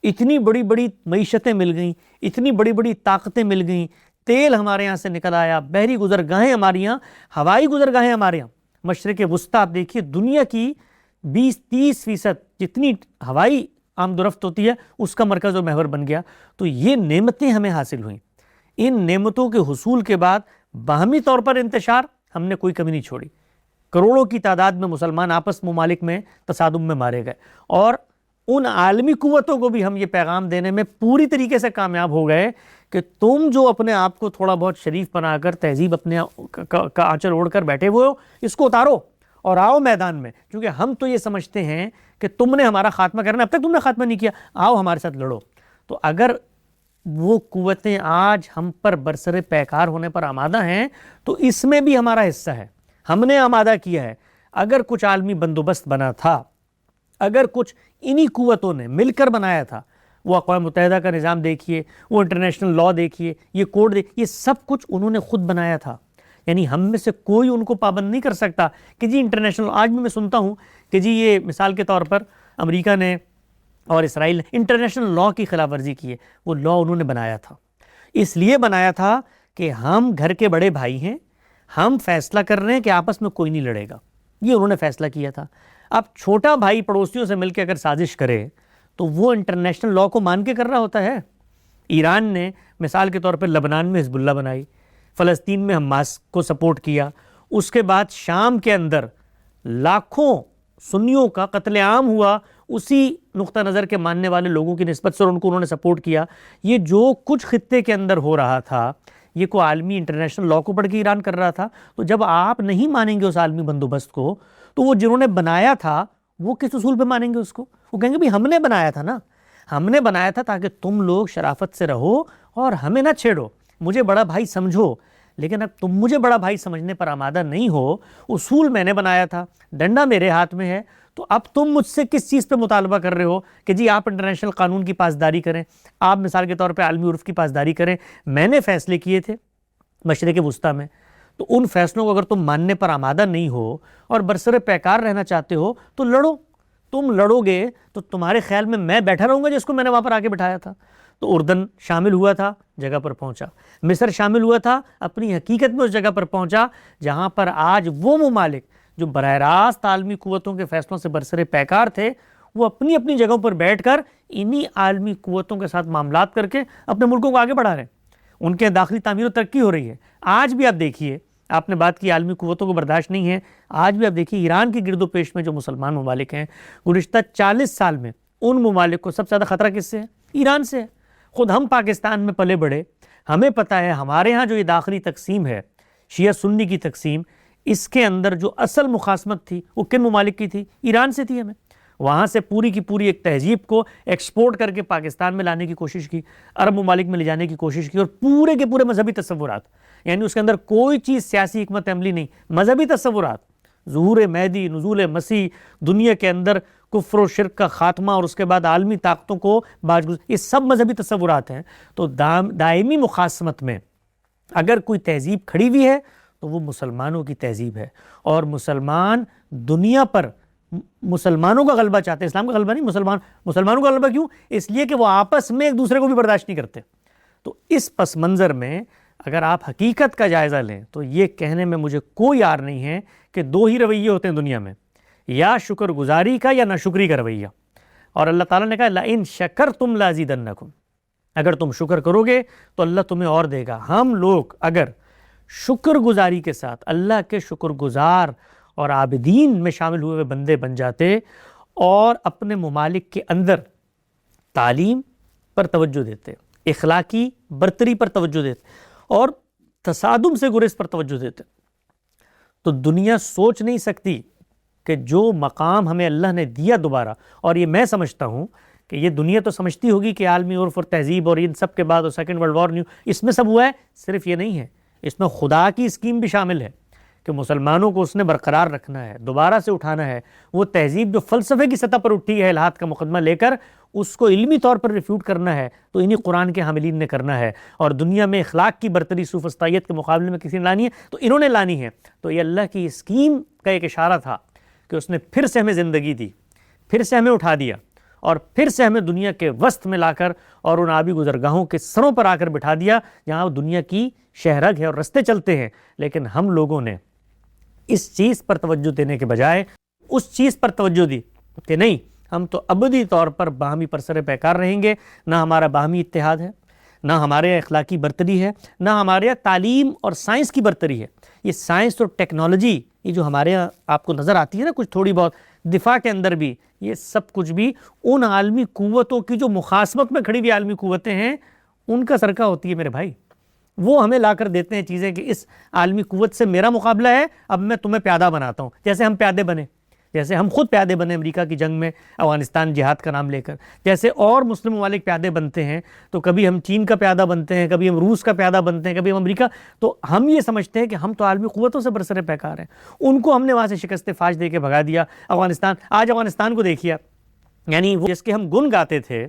S2: اتنی بڑی بڑی معیشتیں مل گئیں، اتنی بڑی بڑی طاقتیں مل گئیں، تیل ہمارے یہاں سے نکل آیا، بحری گزرگاہیں ہمارے یہاں، ہوائی گزرگاہیں ہمارے یہاں. مشرق وسطیٰ آپ دیکھیے دنیا کی 20-30% جتنی ہوائی آمد و رفت ہوتی ہے اس کا مرکز اور محور بن گیا. تو یہ نعمتیں ہمیں حاصل ہوئیں. ان نعمتوں کے حصول کے بعد باہمی طور پر انتشار ہم نے کوئی کمی نہیں چھوڑی. کروڑوں کی تعداد میں مسلمان آپس ممالک میں تصادم میں مارے گئے، اور ان عالمی قوتوں کو بھی ہم یہ پیغام دینے میں پوری طریقے سے کامیاب ہو گئے کہ تم جو اپنے آپ کو تھوڑا بہت شریف بنا کر تہذیب اپنے کا آنچل اوڑھ کر بیٹھے ہوئے ہو، اس کو اتارو اور آؤ میدان میں. کیونکہ ہم تو یہ سمجھتے ہیں کہ تم نے ہمارا خاتمہ کرنا، اب تک تم نے خاتمہ نہیں کیا، آؤ ہمارے ساتھ لڑو. تو اگر وہ قوتیں آج ہم پر برسر پیکار ہونے پر آمادہ ہیں تو اس میں بھی ہمارا حصہ ہے، ہم نے آمادہ کیا ہے. اگر کچھ عالمی بندوبست بنا تھا، اگر کچھ انہی قوتوں نے مل کر بنایا تھا، وہ اقوام متحدہ کا نظام دیکھیے، وہ انٹرنیشنل لا دیکھیے، یہ کوڈ دیکھیے، یہ سب کچھ انہوں نے خود بنایا تھا. یعنی ہم میں سے کوئی ان کو پابند نہیں کر سکتا کہ جی انٹرنیشنل. آج بھی میں سنتا ہوں کہ جی یہ مثال کے طور پر امریکہ نے اور اسرائیل نے انٹرنیشنل لا کی خلاف ورزی کی ہے. وہ لا انہوں نے بنایا تھا، اس لیے بنایا تھا کہ ہم گھر کے بڑے بھائی ہیں، ہم فیصلہ کر رہے ہیں کہ آپس میں کوئی نہیں لڑے گا. یہ انہوں نے فیصلہ کیا تھا. اب چھوٹا بھائی پڑوسیوں سے مل کے اگر سازش کرے تو وہ انٹرنیشنل لا کو مان کے کر رہا ہوتا ہے. ایران نے مثال کے طور پر لبنان میں حزب اللہ بنائی، فلسطین میں حماس کو سپورٹ کیا، اس کے بعد شام کے اندر لاکھوں سنیوں کا قتل عام ہوا اسی نقطہ نظر کے ماننے والے لوگوں کی نسبت سے، اور ان کو انہوں نے سپورٹ کیا. یہ جو کچھ خطے کے اندر ہو رہا تھا یہ کو عالمی انٹرنیشنل لا کو پڑھ کے ایران کر رہا تھا. تو جب آپ نہیں مانیں گے اس عالمی بندوبست کو تو وہ جنہوں نے بنایا تھا وہ کس اصول پہ مانیں گے اس کو؟ وہ کہیں گے بھی ہم نے بنایا تھا نا، ہم نے بنایا تھا تاکہ تم لوگ شرافت سے رہو اور ہمیں نہ چھیڑو، مجھے بڑا بھائی سمجھو. لیکن اب تم مجھے بڑا بھائی سمجھنے پر آمادہ نہیں ہو، اصول میں نے بنایا تھا، ڈنڈا میرے ہاتھ میں ہے، تو اب تم مجھ سے کس چیز پہ مطالبہ کر رہے ہو کہ جی آپ انٹرنیشنل قانون کی پاسداری کریں، آپ مثال کے طور پہ عالمی عرف کی پاسداری کریں. میں نے فیصلے کیے تھے مشرق وسطیٰ میں، تو ان فیصلوں کو اگر تم ماننے پر آمادہ نہیں ہو اور برسر پیکار رہنا چاہتے ہو تو لڑو. تم لڑو گے تو تمہارے خیال میں بیٹھا رہوں گا جس کو میں نے وہاں پر آ کے بٹھایا تھا؟ تو اردن شامل ہوا تھا، جگہ پر پہنچا. مصر شامل ہوا تھا، اپنی حقیقت میں اس جگہ پر پہنچا جہاں پر آج وہ ممالک جو براہ راست عالمی قوتوں کے فیصلوں سے برسر پیکار تھے، وہ اپنی اپنی جگہوں پر بیٹھ کر انہی عالمی قوتوں کے ساتھ معاملات کر کے اپنے ملکوں کو آگے بڑھا رہے ہیں. ان کے داخلی تعمیر و ترقی ہو رہی ہے. آج بھی آپ دیکھیے، آپ نے بات کی عالمی قوتوں کو برداشت نہیں ہے، آج بھی آپ دیکھیے ایران کی گرد و پیش میں جو مسلمان ممالک ہیں، گزشتہ 40 سال میں ان ممالک کو سب سے زیادہ خطرہ کس سے ہے؟ ایران سے ہے. خود ہم پاکستان میں پلے بڑھے, ہمیں پتہ ہے ہمارے ہاں جو یہ داخلی تقسیم ہے, شیعہ سنی کی تقسیم, اس کے اندر جو اصل مخاصمت تھی وہ کن ممالک کی تھی؟ ایران سے تھی. ہمیں وہاں سے پوری کی پوری ایک تہذیب کو ایکسپورٹ کر کے پاکستان میں لانے کی کوشش کی, عرب ممالک میں لے جانے کی کوشش کی, اور پورے کے پورے مذہبی تصورات, یعنی اس کے اندر کوئی چیز سیاسی حکمت عملی نہیں, مذہبی تصورات, ظہور مہدی, نزول مسیح, دنیا کے اندر کفر و شرک کا خاتمہ, اور اس کے بعد عالمی طاقتوں کو باجگزر, یہ سب مذہبی تصورات ہیں. تو دائمی مخاصمت میں اگر کوئی تہذیب کھڑی ہوئی ہے تو وہ مسلمانوں کی تہذیب ہے, اور مسلمان دنیا پر مسلمانوں کا غلبہ چاہتے ہیں, اسلام کا غلبہ نہیں. مسلمانوں کا غلبہ کیوں؟ اس لیے کہ وہ آپس میں ایک دوسرے کو بھی برداشت نہیں کرتے. تو اس پس منظر میں اگر آپ حقیقت کا جائزہ لیں تو یہ کہنے میں مجھے کوئی عار نہیں ہے کہ دو ہی رویے ہوتے ہیں دنیا میں, یا شکر گزاری کا یا ناشکری کا رویہ. اور اللہ تعالیٰ نے کہا لَإِن شَكَرْتُمْ لَأَزِيدَنَّكُمْ, اگر تم شکر کرو گے تو اللہ تمہیں اور دے گا. ہم لوگ اگر شکر گزاری کے ساتھ اللہ کے شکر گزار اور عابدین میں شامل ہوئے بندے بن جاتے, اور اپنے ممالک کے اندر تعلیم پر توجہ دیتے, اخلاقی برتری پر توجہ دیتے, اور تصادم سے گریز پر توجہ دیتے, تو دنیا سوچ نہیں سکتی کہ جو مقام ہمیں اللہ نے دیا دوبارہ. اور یہ میں سمجھتا ہوں کہ یہ دنیا تو سمجھتی ہوگی کہ عالمی عرف اور تہذیب اور ان سب کے بعد اور سیکنڈ ورلڈ وار اس میں سب ہوا ہے. صرف یہ نہیں ہے, اس میں خدا کی اسکیم بھی شامل ہے کہ مسلمانوں کو اس نے برقرار رکھنا ہے, دوبارہ سے اٹھانا ہے. وہ تہذیب جو فلسفے کی سطح پر اٹھی ہے الحاد کا مقدمہ لے کر, اس کو علمی طور پر ریفیوٹ کرنا ہے, تو انہی قرآن کے حاملین نے کرنا ہے. اور دنیا میں اخلاق کی برتری سوفسطائیت کے مقابلے میں کسی نے لانی ہے تو انہوں نے لانی ہے. تو یہ اللہ کی اسکیم کا ایک اشارہ تھا کہ اس نے پھر سے ہمیں زندگی دی, پھر سے ہمیں اٹھا دیا, اور پھر سے ہمیں دنیا کے وسط میں لا کر اور ان آبی گزرگاہوں کے سروں پر آ کر بٹھا دیا جہاں دنیا کی شہرگ ہے اور رستے چلتے ہیں. لیکن ہم لوگوں نے اس چیز پر توجہ دینے کے بجائے اس چیز پر توجہ دی کہ نہیں, ہم تو ابدی طور پر باہمی پرسر پیکار رہیں گے. نہ ہمارا باہمی اتحاد ہے, نہ ہمارے اخلاقی برتری ہے, نہ ہمارے تعلیم اور سائنس کی برتری ہے. یہ سائنس اور ٹیکنالوجی یہ جو ہمارے یہاں آپ کو نظر آتی ہے نا کچھ تھوڑی بہت, دفاع کے اندر بھی, یہ سب کچھ بھی ان عالمی قوتوں کی جو مخاصمت میں کھڑی ہوئی عالمی قوتیں ہیں ان کا سرکہ ہوتی ہے میرے بھائی. وہ ہمیں لا کر دیتے ہیں چیزیں کہ اس عالمی قوت سے میرا مقابلہ ہے, اب میں تمہیں پیادہ بناتا ہوں. جیسے ہم پیادے بنے, جیسے ہم خود پیادے بنے امریکہ کی جنگ میں افغانستان جہاد کا نام لے کر, جیسے اور مسلم ممالک پیادے بنتے ہیں, تو کبھی ہم چین کا پیادہ بنتے ہیں, کبھی ہم روس کا پیادہ بنتے ہیں, کبھی ہم امریکہ. تو ہم یہ سمجھتے ہیں کہ ہم تو عالمی قوتوں سے برسر پیکار ہیں. ان کو ہم نے وہاں سے شکست فاش دے کے بھگا دیا. آج افغانستان کو دیکھیا, یعنی وہ جس کے ہم گن گاتے تھے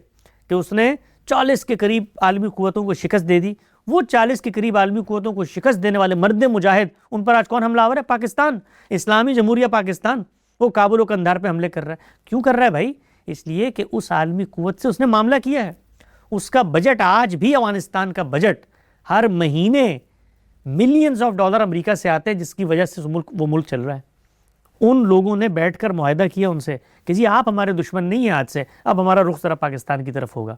S2: کہ اس نے 40 کے قریب عالمی قوتوں کو شکست دے دی, وہ 40 کے قریب عالمی قوتوں کو شکست دینے والے مرد مجاہد, ان پر آج کون حملہ آور ہے؟ پاکستان, اسلامی جمہوریہ پاکستان. وہ کابل و قندھار پہ حملے کر رہا ہے. کیوں کر رہا ہے بھائی؟ اس لیے کہ اس عالمی قوت سے اس نے معاملہ کیا ہے. اس کا بجٹ, آج بھی افغانستان کا بجٹ ہر مہینے ملینز آف ڈالر امریکہ سے آتے ہیں, جس کی وجہ سے وہ ملک چل رہا ہے. ان لوگوں نے بیٹھ کر معاہدہ کیا ان سے کہ جی آپ ہمارے دشمن نہیں ہیں, آج سے اب ہمارا رخ ذرا پاکستان کی طرف ہوگا.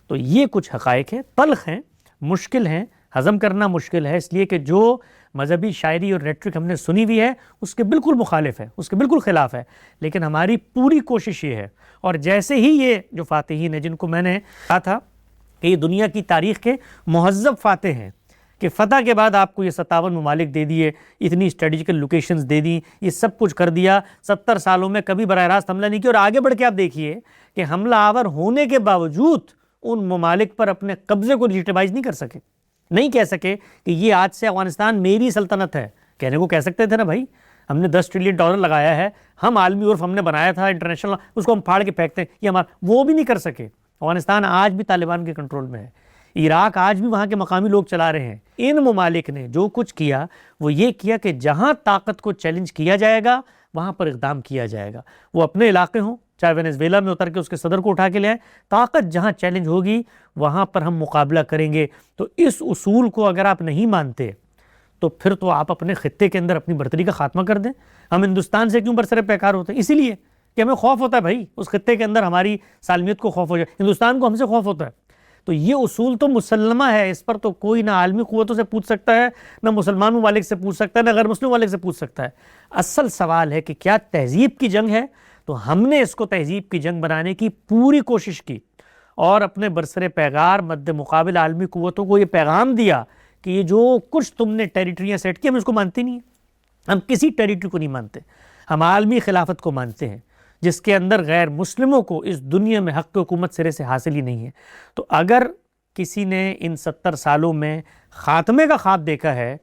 S2: تو یہ کچھ حقائق ہیں, تلخ ہیں, مشکل ہیں, ہضم کرنا مشکل ہے, اس لیے کہ جو مذہبی شاعری اور ریٹرک ہم نے سنی ہوئی ہے اس کے بالکل مخالف ہے, اس کے بالکل خلاف ہے. لیکن ہماری پوری کوشش یہ ہے, اور جیسے ہی یہ جو فاتحین ہیں جن کو میں نے کہا تھا کہ یہ دنیا کی تاریخ کے مہذب فاتح ہیں, کہ فتح کے بعد آپ کو یہ 57 ممالک دے دیے, اتنی اسٹریٹجیکل لوکیشنز دے دیں, یہ سب کچھ کر دیا, 70 سالوں میں کبھی براہ راست حملہ نہیں کیا. اور آگے بڑھ کے آپ دیکھیے کہ حملہ آور ہونے کے باوجود ان ممالک پر اپنے قبضے کو لیجیٹیمائز نہیں کر سکے, نہیں کہہ سکے کہ یہ آج سے افغانستان میری سلطنت ہے. کہنے کو کہہ سکتے تھے نا بھائی, ہم نے $10 ٹریلین لگایا ہے, ہم عالمی عرف ہم نے بنایا تھا انٹرنیشنل, اس کو ہم پھاڑ کے پھینکتے ہیں, یہ ہمارا. وہ بھی نہیں کر سکے. افغانستان آج بھی طالبان کے کنٹرول میں ہے, عراق آج بھی وہاں کے مقامی لوگ چلا رہے ہیں. ان ممالک نے جو کچھ کیا وہ یہ کیا کہ جہاں طاقت کو چیلنج کیا جائے گا وہاں پر اقدام کیا جائے گا. وہ اپنے علاقے ہوں, چاہے وینزویلا میں اتر کے اس کے صدر کو اٹھا کے لے آئے, طاقت جہاں چیلنج ہوگی وہاں پر ہم مقابلہ کریں گے. تو اس اصول کو اگر آپ نہیں مانتے تو پھر تو آپ اپنے خطے کے اندر اپنی برتری کا خاتمہ کر دیں. ہم ہندوستان سے کیوں برسر پیکار ہوتے ہیں؟ اسی لیے کہ ہمیں خوف ہوتا ہے بھائی, اس خطے کے اندر ہماری سالمیت کو خوف ہو جائے, ہندوستان کو ہم سے خوف ہوتا ہے. تو یہ اصول تو مسلمہ ہے, اس پر تو کوئی نہ عالمی قوتوں سے پوچھ سکتا ہے, نہ مسلمان ممالک سے پوچھ سکتا ہے, نہ غیر مسلم ممالک سے پوچھ سکتا ہے. اصل سوال ہے کہ کیا تہذیب کی جنگ ہے؟ تو ہم نے اس کو تہذیب کی جنگ بنانے کی پوری کوشش کی, اور اپنے برسر پیگار مد مقابل عالمی قوتوں کو یہ پیغام دیا کہ یہ جو کچھ تم نے ٹیریٹریاں سیٹ کی ہم اس کو مانتے نہیں ہیں، ہم کسی ٹیریٹری کو نہیں مانتے، ہم عالمی خلافت کو مانتے ہیں جس کے اندر غیر مسلموں کو اس دنیا میں حق حکومت سرے سے حاصل ہی نہیں ہے۔ تو اگر کسی نے ان 70 سالوں میں خاتمے کا خواب دیکھا ہے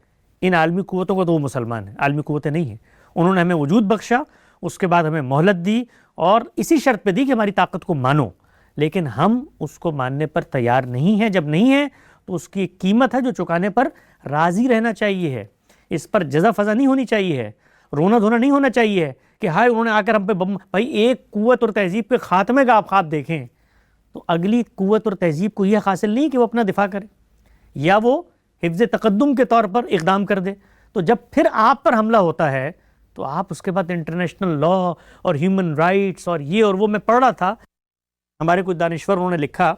S2: ان عالمی قوتوں کو، تو وہ مسلمان ہیں، عالمی قوتیں نہیں ہیں۔ انہوں نے ہمیں وجود بخشا، اس کے بعد ہمیں مہلت دی اور اسی شرط پہ دی کہ ہماری طاقت کو مانو، لیکن ہم اس کو ماننے پر تیار نہیں ہیں۔ جب نہیں ہیں تو اس کی ایک قیمت ہے جو چکانے پر راضی رہنا چاہیے ہے، اس پر جزا فضا نہیں ہونی چاہیے ہے، رونا دھونا نہیں ہونا چاہیے ہے کہ ہائے انہوں نے آ کر ہم پہ بھائی ایک قوت اور تہذیب کے خاتمے کا آپ خواب دیکھیں تو اگلی قوت اور تہذیب کو یہ حاصل نہیں کہ وہ اپنا دفاع کرے یا وہ حفظ تقدم کے طور پر اقدام کر دے۔ تو جب پھر آپ پر حملہ ہوتا ہے تو آپ اس کے بعد انٹرنیشنل لا اور ہیومن رائٹس اور یہ اور وہ، میں پڑھ رہا تھا ہمارے کچھ دانشور انہوں نے لکھا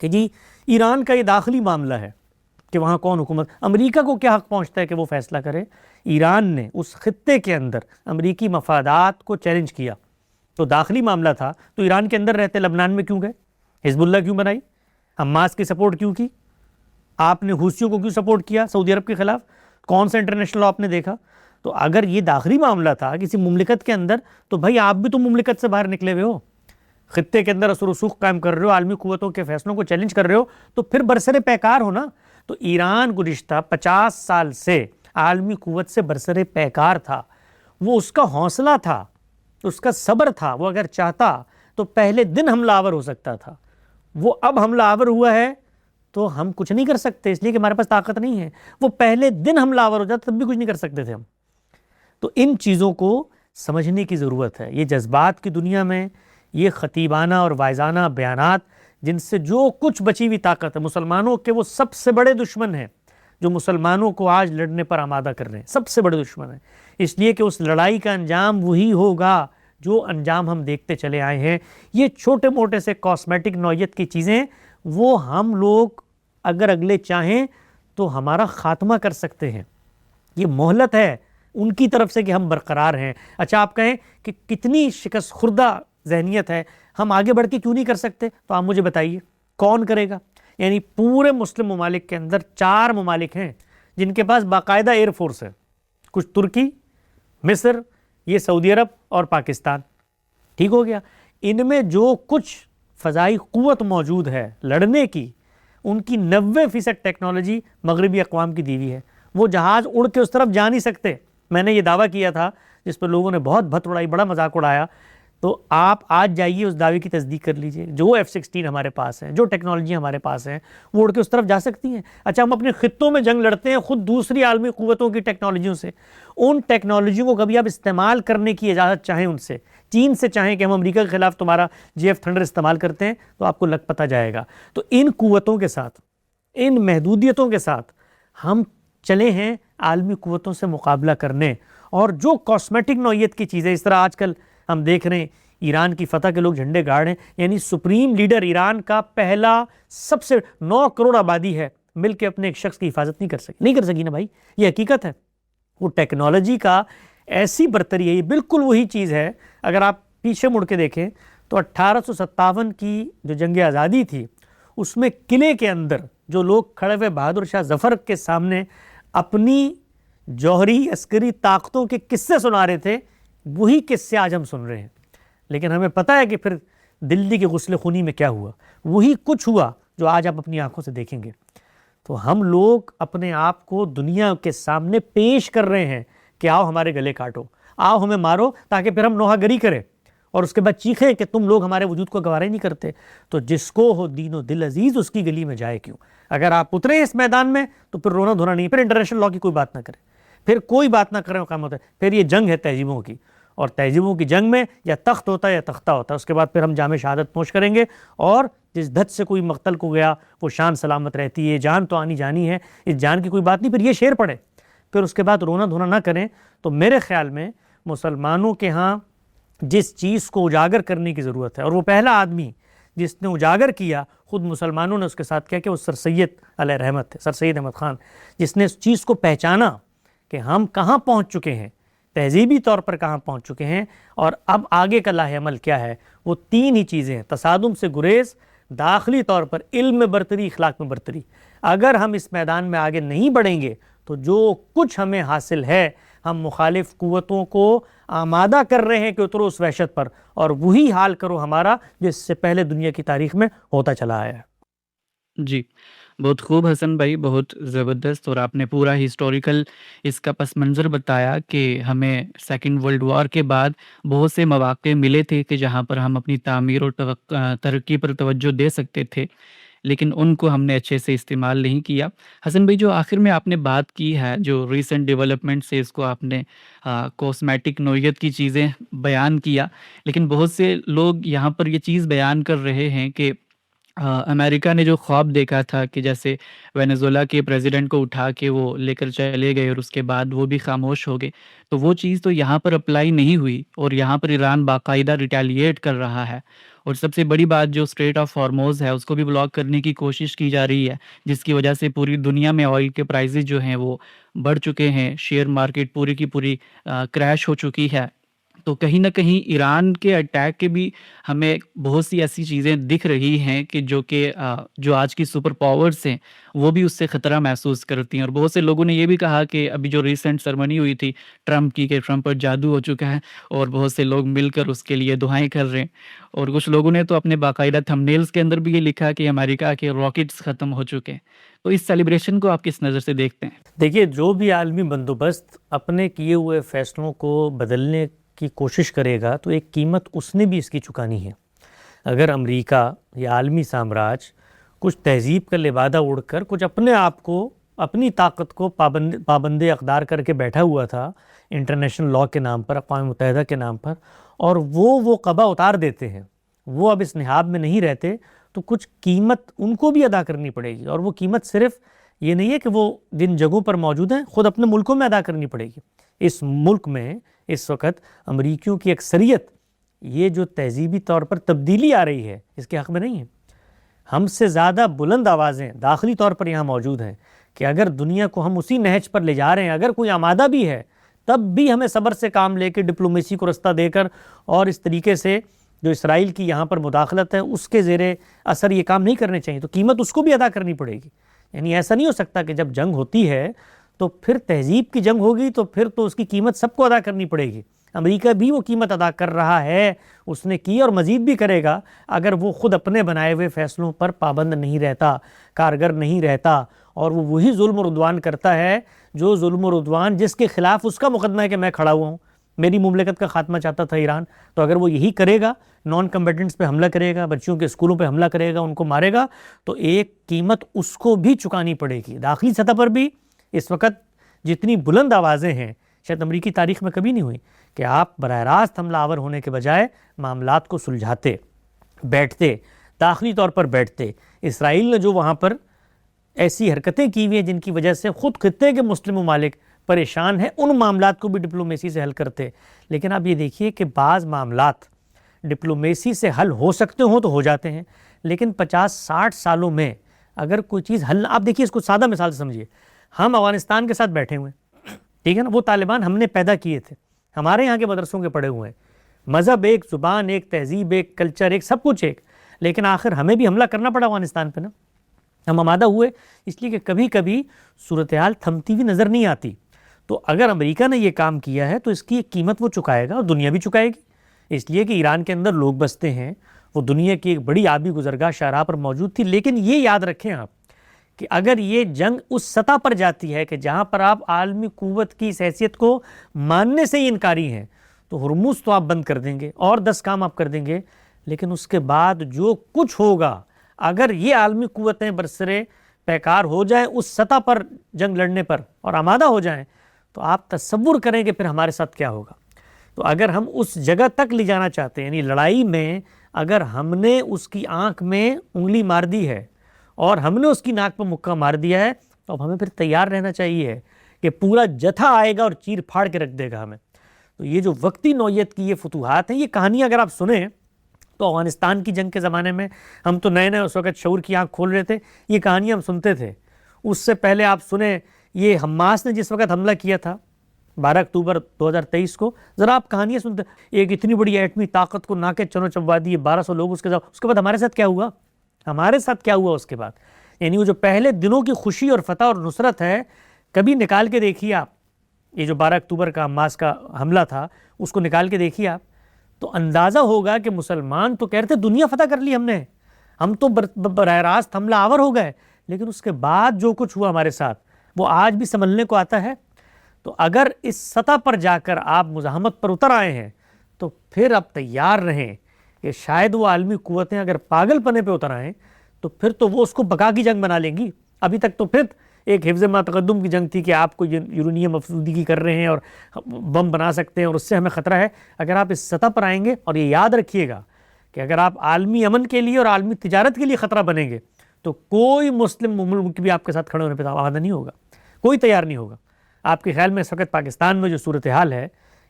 S2: کہ جی ایران کا یہ داخلی معاملہ ہے کہ وہاں کون حکومت، امریکہ کو کیا حق پہنچتا ہے کہ وہ فیصلہ کرے؟ ایران نے اس خطے کے اندر امریکی مفادات کو چیلنج کیا، تو داخلی معاملہ تھا، تو ایران کے اندر رہتے لبنان میں کیوں گئے؟ حزب اللہ کیوں بنائی؟ حماس کی سپورٹ کیوں کی؟ آپ نے حوثیوں کو کیوں سپورٹ کیا سعودی عرب کے خلاف؟ کون سا انٹرنیشنل لا آپ نے دیکھا؟ تو اگر یہ داخلی معاملہ تھا کسی مملکت کے اندر تو بھائی آپ بھی تو مملکت سے باہر نکلے ہوئے ہو، خطے کے اندر اثر و رسوخ قائم کر رہے ہو، عالمی قوتوں کے فیصلوں کو چیلنج کر رہے ہو، تو پھر برسر پیکار ہو نا۔ تو ایران گزشتہ 50 سال سے عالمی قوت سے برسر پیکار تھا، وہ اس کا حوصلہ تھا، اس کا صبر تھا، وہ اگر چاہتا تو پہلے دن حملہ آور ہو سکتا تھا، وہ اب حملہ آور ہوا ہے تو ہم کچھ نہیں کر سکتے اس لیے کہ ہمارے پاس طاقت نہیں ہے، وہ پہلے دن حملہ آور ہو جاتا تب بھی کچھ نہیں کر سکتے تھے ہم۔ تو ان چیزوں کو سمجھنے کی ضرورت ہے۔ یہ جذبات کی دنیا میں یہ خطیبانہ اور وائزانہ بیانات جن سے جو کچھ بچی ہوئی طاقت ہے، مسلمانوں کے وہ سب سے بڑے دشمن ہیں جو مسلمانوں کو آج لڑنے پر آمادہ کر رہے ہیں، سب سے بڑے دشمن ہیں، اس لیے کہ اس لڑائی کا انجام وہی ہوگا جو انجام ہم دیکھتے چلے آئے ہیں۔ یہ چھوٹے موٹے سے کاسمیٹک نوعیت کی چیزیں وہ ہم لوگ اگر اگلے چاہیں تو ہمارا خاتمہ کر سکتے ہیں، یہ مہلت ہے ان کی طرف سے کہ ہم برقرار ہیں۔ اچھا آپ کہیں کہ کتنی شکست خوردہ ذہنیت ہے، ہم آگے بڑھ کے کیوں نہیں کر سکتے؟ تو آپ مجھے بتائیے کون کرے گا؟ یعنی پورے مسلم ممالک کے اندر 4 ممالک ہیں جن کے پاس باقاعدہ ایئر فورس ہے، کچھ ترکی، مصر، یہ سعودی عرب اور پاکستان، ٹھیک ہو گیا۔ ان میں جو کچھ فضائی قوت موجود ہے لڑنے کی، ان کی 90% ٹیکنالوجی مغربی اقوام کی دیوی ہے، وہ جہاز اڑ کے اس طرف جا نہیں سکتے۔ میں نے یہ دعویٰ کیا تھا جس پر لوگوں نے بہت بھت اڑائی، بڑا مذاق اڑایا، تو آپ آج جائیے اس دعوے کی تصدیق کر لیجئے، جو F-16 ہمارے پاس ہیں، جو ٹیکنالوجی ہمارے پاس ہیں، وہ اڑ کے اس طرف جا سکتی ہیں۔ اچھا ہم اپنے خطوں میں جنگ لڑتے ہیں خود دوسری عالمی قوتوں کی ٹیکنالوجیوں سے، ان ٹیکنالوجیوں کو کبھی آپ استعمال کرنے کی اجازت چاہیں ان سے، چین سے چاہیں کہ ہم امریکہ کے خلاف تمہارا JF تھنڈر استعمال کرتے ہیں تو آپ کو لگ پتہ جائے گا۔ تو ان قوتوں کے ساتھ، ان محدودیتوں کے ساتھ ہم چلے ہیں عالمی قوتوں سے مقابلہ کرنے، اور جو کاسمیٹک نوعیت کی چیزیں اس طرح آج کل ہم دیکھ رہے ہیں ایران کی فتح کے لوگ جھنڈے گاڑ ہیں، یعنی سپریم لیڈر ایران کا پہلا سب سے 9 کروڑ آبادی ہے مل کے اپنے ایک شخص کی حفاظت نہیں کر سکی نا بھائی، یہ حقیقت ہے۔ وہ ٹیکنالوجی کا ایسی برتری ہے، یہ بالکل وہی چیز ہے۔ اگر آپ پیچھے مڑ کے دیکھیں تو 1857 کی جو جنگ آزادی تھی اس میں قلعے کے اندر جو لوگ کھڑے ہوئے بہادر شاہ ظفر کے سامنے اپنی جوہری عسکری طاقتوں کے قصے سنا رہے تھے، وہی قصے آج ہم سن رہے ہیں، لیکن ہمیں پتہ ہے کہ پھر دلی کی غسل خونی میں کیا ہوا، وہی کچھ ہوا جو آج آپ اپنی آنکھوں سے دیکھیں گے۔ تو ہم لوگ اپنے آپ کو دنیا کے سامنے پیش کر رہے ہیں کہ آؤ ہمارے گلے کاٹو، آؤ ہمیں مارو، تاکہ پھر ہم نوحہ گری کریں اور اس کے بعد چیخیں کہ تم لوگ ہمارے وجود کو گوارا نہیں کرتے۔ تو جس کو ہو دین و دل عزیز اس کی گلی میں جائے کیوں؟ اگر آپ اترے اس میدان میں تو پھر رونا دھونا نہیں، پھر انٹرنیشنل لا کی کوئی بات نہ کریں، پھر کوئی بات نہ کریں، کام ہوتا ہے، پھر یہ جنگ ہے تہذیبوں کی، اور تہذیبوں کی جنگ میں یا تخت ہوتا ہے یا تختہ ہوتا ہے، اس کے بعد پھر ہم جام شہادت پوش کریں گے، اور جس دھت سے کوئی مقتل کو گیا وہ شان سلامت رہتی ہے، جان تو آنی جانی ہے، اس جان کی کوئی بات نہیں۔ پھر یہ شعر پڑھیں، پھر اس کے بعد رونا دھونا نہ کریں۔ تو میرے خیال میں مسلمانوں کے ہاں جس چیز کو اجاگر کرنے کی ضرورت ہے، اور وہ پہلا آدمی جس نے اجاگر کیا خود مسلمانوں نے اس کے ساتھ کیا کہ وہ سر سید علیہ رحمت تھے، سر سید احمد خان، جس نے اس چیز کو پہچانا کہ ہم کہاں پہنچ چکے ہیں، تہذیبی طور پر کہاں پہنچ چکے ہیں، اور اب آگے کا لاہ عمل کیا ہے۔ وہ 3 ہی چیزیں ہیں: تصادم سے گریز، داخلی طور پر علم میں برتری، اخلاق میں برتری. اگر ہم اس میدان میں آگے نہیں بڑھیں گے تو جو کچھ ہمیں حاصل ہے ہم مخالف قوتوں کو آمادہ کر رہے ہیں کہ اترو اس وحشت پر، اور وہی حال کرو ہمارا جو اس سے پہلے دنیا کی تاریخ میں ہوتا چلا آیا ہے.
S1: جی، بہت خوب حسن بھائی، بہت زبردست، اور آپ نے پورا ہسٹوریکل اس کا پس منظر بتایا کہ ہمیں سیکنڈ ورلڈ وار کے بعد بہت سے مواقع ملے تھے کہ جہاں پر ہم اپنی تعمیر اور ترقی پر توجہ دے سکتے تھے، لیکن ان کو ہم نے اچھے سے استعمال نہیں کیا. حسن بھائی، جو آخر میں آپ نے بات کی ہے، جو ریسنٹ ڈیولپمنٹ سے اس کو آپ نے کوسمیٹک نوعیت کی چیزیں بیان کیا، لیکن بہت سے لوگ یہاں پر یہ چیز بیان کر رہے ہیں کہ امریکہ نے جو خواب دیکھا تھا کہ جیسے وینزویلا کے پریزیڈنٹ کو اٹھا کے وہ لے کر چلے گئے اور اس کے بعد وہ بھی خاموش ہو گئے، تو وہ چیز تو یہاں پر اپلائی نہیں ہوئی، اور یہاں پر ایران باقاعدہ ریٹیلیٹ کر رہا ہے. اور سب سے بڑی بات، جو اسٹریٹ آف ہارموز ہے اس کو بھی بلاک کرنے کی کوشش کی جا رہی ہے، جس کی وجہ سے پوری دنیا میں آئل کے پرائزز جو ہیں وہ بڑھ چکے ہیں، شیئر مارکیٹ پوری کی پوری کریش ہو چکی ہے. تو کہیں نہ کہیں ایران کے اٹیک کے بھی ہمیں بہت سی ایسی چیزیں دکھ رہی ہیں کہ جو آج کی سپر پاورز ہیں وہ بھی اس سے خطرہ محسوس کرتی ہیں. اور بہت سے لوگوں نے یہ بھی کہا کہ ابھی جو ریسنٹ سرمنی ہوئی تھی ٹرمپ کی، کہ ٹرمپ پر جادو ہو چکا ہے، اور بہت سے لوگ مل کر اس کے لیے دعائیں کر رہے ہیں. اور کچھ لوگوں نے تو اپنے باقاعدہ تھمبنیلز کے اندر بھی یہ لکھا کہ امریکہ کے راکٹس ختم ہو چکے ہیں. تو اس سیلیبریشن کو آپ کس نظر سے دیکھتے ہیں؟
S2: دیکھیے، جو بھی عالمی بندوبست اپنے کیے ہوئے فیصلوں کو بدلنے کی کوشش کرے گا تو ایک قیمت اس نے بھی اس کی چکانی ہے. اگر امریکہ یا عالمی سامراج کچھ تہذیب کا لبادہ اڑ کر کچھ اپنے آپ کو، اپنی طاقت کو پابند اقدار کر کے بیٹھا ہوا تھا انٹرنیشنل لاء کے نام پر، اقوام متحدہ کے نام پر، اور وہ قبا اتار دیتے ہیں، وہ اب اس نہاد میں نہیں رہتے، تو کچھ قیمت ان کو بھی ادا کرنی پڑے گی. اور وہ قیمت صرف یہ نہیں ہے کہ وہ جن جگہوں پر موجود ہیں خود اپنے ملکوں میں ادا کرنی پڑے گی. اس ملک میں اس وقت امریکیوں کی اکثریت یہ جو تہذیبی طور پر تبدیلی آ رہی ہے اس کے حق میں نہیں ہے. ہم سے زیادہ بلند آوازیں داخلی طور پر یہاں موجود ہیں کہ اگر دنیا کو ہم اسی نہج پر لے جا رہے ہیں، اگر کوئی آمادہ بھی ہے تب بھی ہمیں صبر سے کام لے کے ڈپلومیسی کو رستہ دے کر، اور اس طریقے سے جو اسرائیل کی یہاں پر مداخلت ہے اس کے زیر اثر یہ کام نہیں کرنے چاہیے. تو قیمت اس کو بھی ادا کرنی پڑے گی. یعنی ایسا نہیں ہو سکتا کہ جب جنگ ہوتی ہے تو پھر تہذیب کی جنگ ہوگی تو پھر تو اس کی قیمت سب کو ادا کرنی پڑے گی. امریکہ بھی وہ قیمت ادا کر رہا ہے، اس نے کی اور مزید بھی کرے گا اگر وہ خود اپنے بنائے ہوئے فیصلوں پر پابند نہیں رہتا، کارگر نہیں رہتا، اور وہ وہی ظلم و عدوان کرتا ہے جو ظلم و عدوان جس کے خلاف اس کا مقدمہ ہے کہ میں کھڑا ہوا ہوں. میری مملکت کا خاتمہ چاہتا تھا ایران، تو اگر وہ یہی کرے گا، نان کمبیٹنٹس پہ حملہ کرے گا، بچیوں کے اسکولوں پہ حملہ کرے گا، ان کو مارے گا، تو ایک قیمت اس کو بھی چکانی پڑے گی. داخلی سطح پر بھی اس وقت جتنی بلند آوازیں ہیں شاید امریکی تاریخ میں کبھی نہیں ہوئی کہ آپ براہ راست حملہ آور ہونے کے بجائے معاملات کو سلجھاتے، بیٹھتے، داخلی طور پر بیٹھتے. اسرائیل نے جو وہاں پر ایسی حرکتیں کی ہوئی ہیں جن کی وجہ سے خود خطے کے مسلم ممالک پریشان ہیں، ان معاملات کو بھی ڈپلومیسی سے حل کرتے. لیکن آپ یہ دیکھیے کہ بعض معاملات ڈپلومیسی سے حل ہو سکتے ہوں تو ہو جاتے ہیں، لیکن 50-60 سالوں میں اگر کوئی چیز حل، آپ دیکھیے اس کو سادہ مثال سے سمجھیے. ہم افغانستان کے ساتھ بیٹھے ہوئے ہیں، ٹھیک ہے نا، وہ طالبان ہم نے پیدا کیے تھے، ہمارے یہاں کے مدرسوں کے پڑھے ہوئے ہیں، مذہب ایک، زبان ایک، تہذیب ایک، کلچر ایک، سب کچھ ایک، لیکن آخر ہمیں بھی حملہ کرنا پڑا افغانستان پہ نا. ہم آمادہ ہوئے اس لیے کہ کبھی کبھی صورتحال تھمتی ہوئی نظر نہیں آتی. تو اگر امریکہ نے یہ کام کیا ہے تو اس کی ایک قیمت وہ چکائے گا اور دنیا بھی چکائے گی، اس لیے کہ ایران کے اندر لوگ بستے ہیں، وہ دنیا کی ایک بڑی آبی گزرگاہ شاہراہ پر موجود تھی. لیکن یہ یاد رکھیں آپ کہ اگر یہ جنگ اس سطح پر جاتی ہے کہ جہاں پر آپ عالمی قوت کی اس حیثیت کو ماننے سے ہی انکاری ہیں، تو ہرمز تو آپ بند کر دیں گے اور 10 کام آپ کر دیں گے، لیکن اس کے بعد جو کچھ ہوگا اگر یہ عالمی قوتیں برسرے پیکار ہو جائیں اس سطح پر جنگ لڑنے پر اور آمادہ ہو جائیں، تو آپ تصور کریں کہ پھر ہمارے ساتھ کیا ہوگا. تو اگر ہم اس جگہ تک لے جانا چاہتے ہیں، یعنی لڑائی میں اگر ہم نے اس کی آنکھ میں انگلی مار دی ہے اور ہم نے اس کی ناک پر مکہ مار دیا ہے، تو اب ہمیں پھر تیار رہنا چاہیے کہ پورا جتھا آئے گا اور چیر پھاڑ کے رکھ دے گا ہمیں. تو یہ جو وقتی نوعیت کی یہ فتوحات ہیں، یہ کہانیاں اگر آپ سنیں تو افغانستان کی جنگ کے زمانے میں ہم تو نئے اس وقت شعور کی آنکھ کھول رہے تھے، یہ کہانیاں ہم سنتے تھے. اس سے پہلے آپ سنیں یہ حماس نے جس وقت حملہ کیا تھا 12 اکتوبر 2023 کو، ذرا آپ کہانیاں سنتے، ایک اتنی بڑی ایٹمی طاقت کو ناکے چنو چبوا دیے، 1200 لوگ اس کے بعد ہمارے ساتھ کیا ہوا. ہمارے ساتھ کیا ہوا اس کے بعد؟ یعنی وہ جو پہلے دنوں کی خوشی اور فتح اور نصرت ہے، کبھی نکال کے دیکھیے آپ، یہ جو 12 اکتوبر کا حماس کا حملہ تھا اس کو نکال کے دیکھیے آپ، تو اندازہ ہوگا کہ مسلمان تو کہتے دنیا فتح کر لی ہم تو براہ راست حملہ آور ہو گئے، لیکن اس کے بعد جو کچھ ہوا ہمارے ساتھ وہ آج بھی سنبھلنے کو آتا ہے۔ تو اگر اس سطح پر جا کر آپ مزاحمت پر اتر آئے ہیں تو پھر آپ تیار رہیں کہ شاید وہ عالمی قوتیں اگر پاگل پنے پہ اتر آئیں تو پھر تو وہ اس کو بقا کی جنگ بنا لیں گی۔ ابھی تک تو پھر ایک حفظ ما تقدم کی جنگ تھی کہ آپ کو یورینیم افزودگی کر رہے ہیں اور بم بنا سکتے ہیں اور اس سے ہمیں خطرہ ہے۔ اگر آپ اس سطح پر آئیں گے، اور یہ یاد رکھیے گا کہ اگر آپ عالمی امن کے لیے اور عالمی تجارت کے لیے خطرہ بنیں گے تو کوئی مسلم ملک بھی آپ کے ساتھ کھڑے ہونے پہ آمادہ نہیں ہوگا، کوئی تیار نہیں ہوگا۔ آپ کے خیال میں اس وقت پاکستان میں جو صورتحال ہے،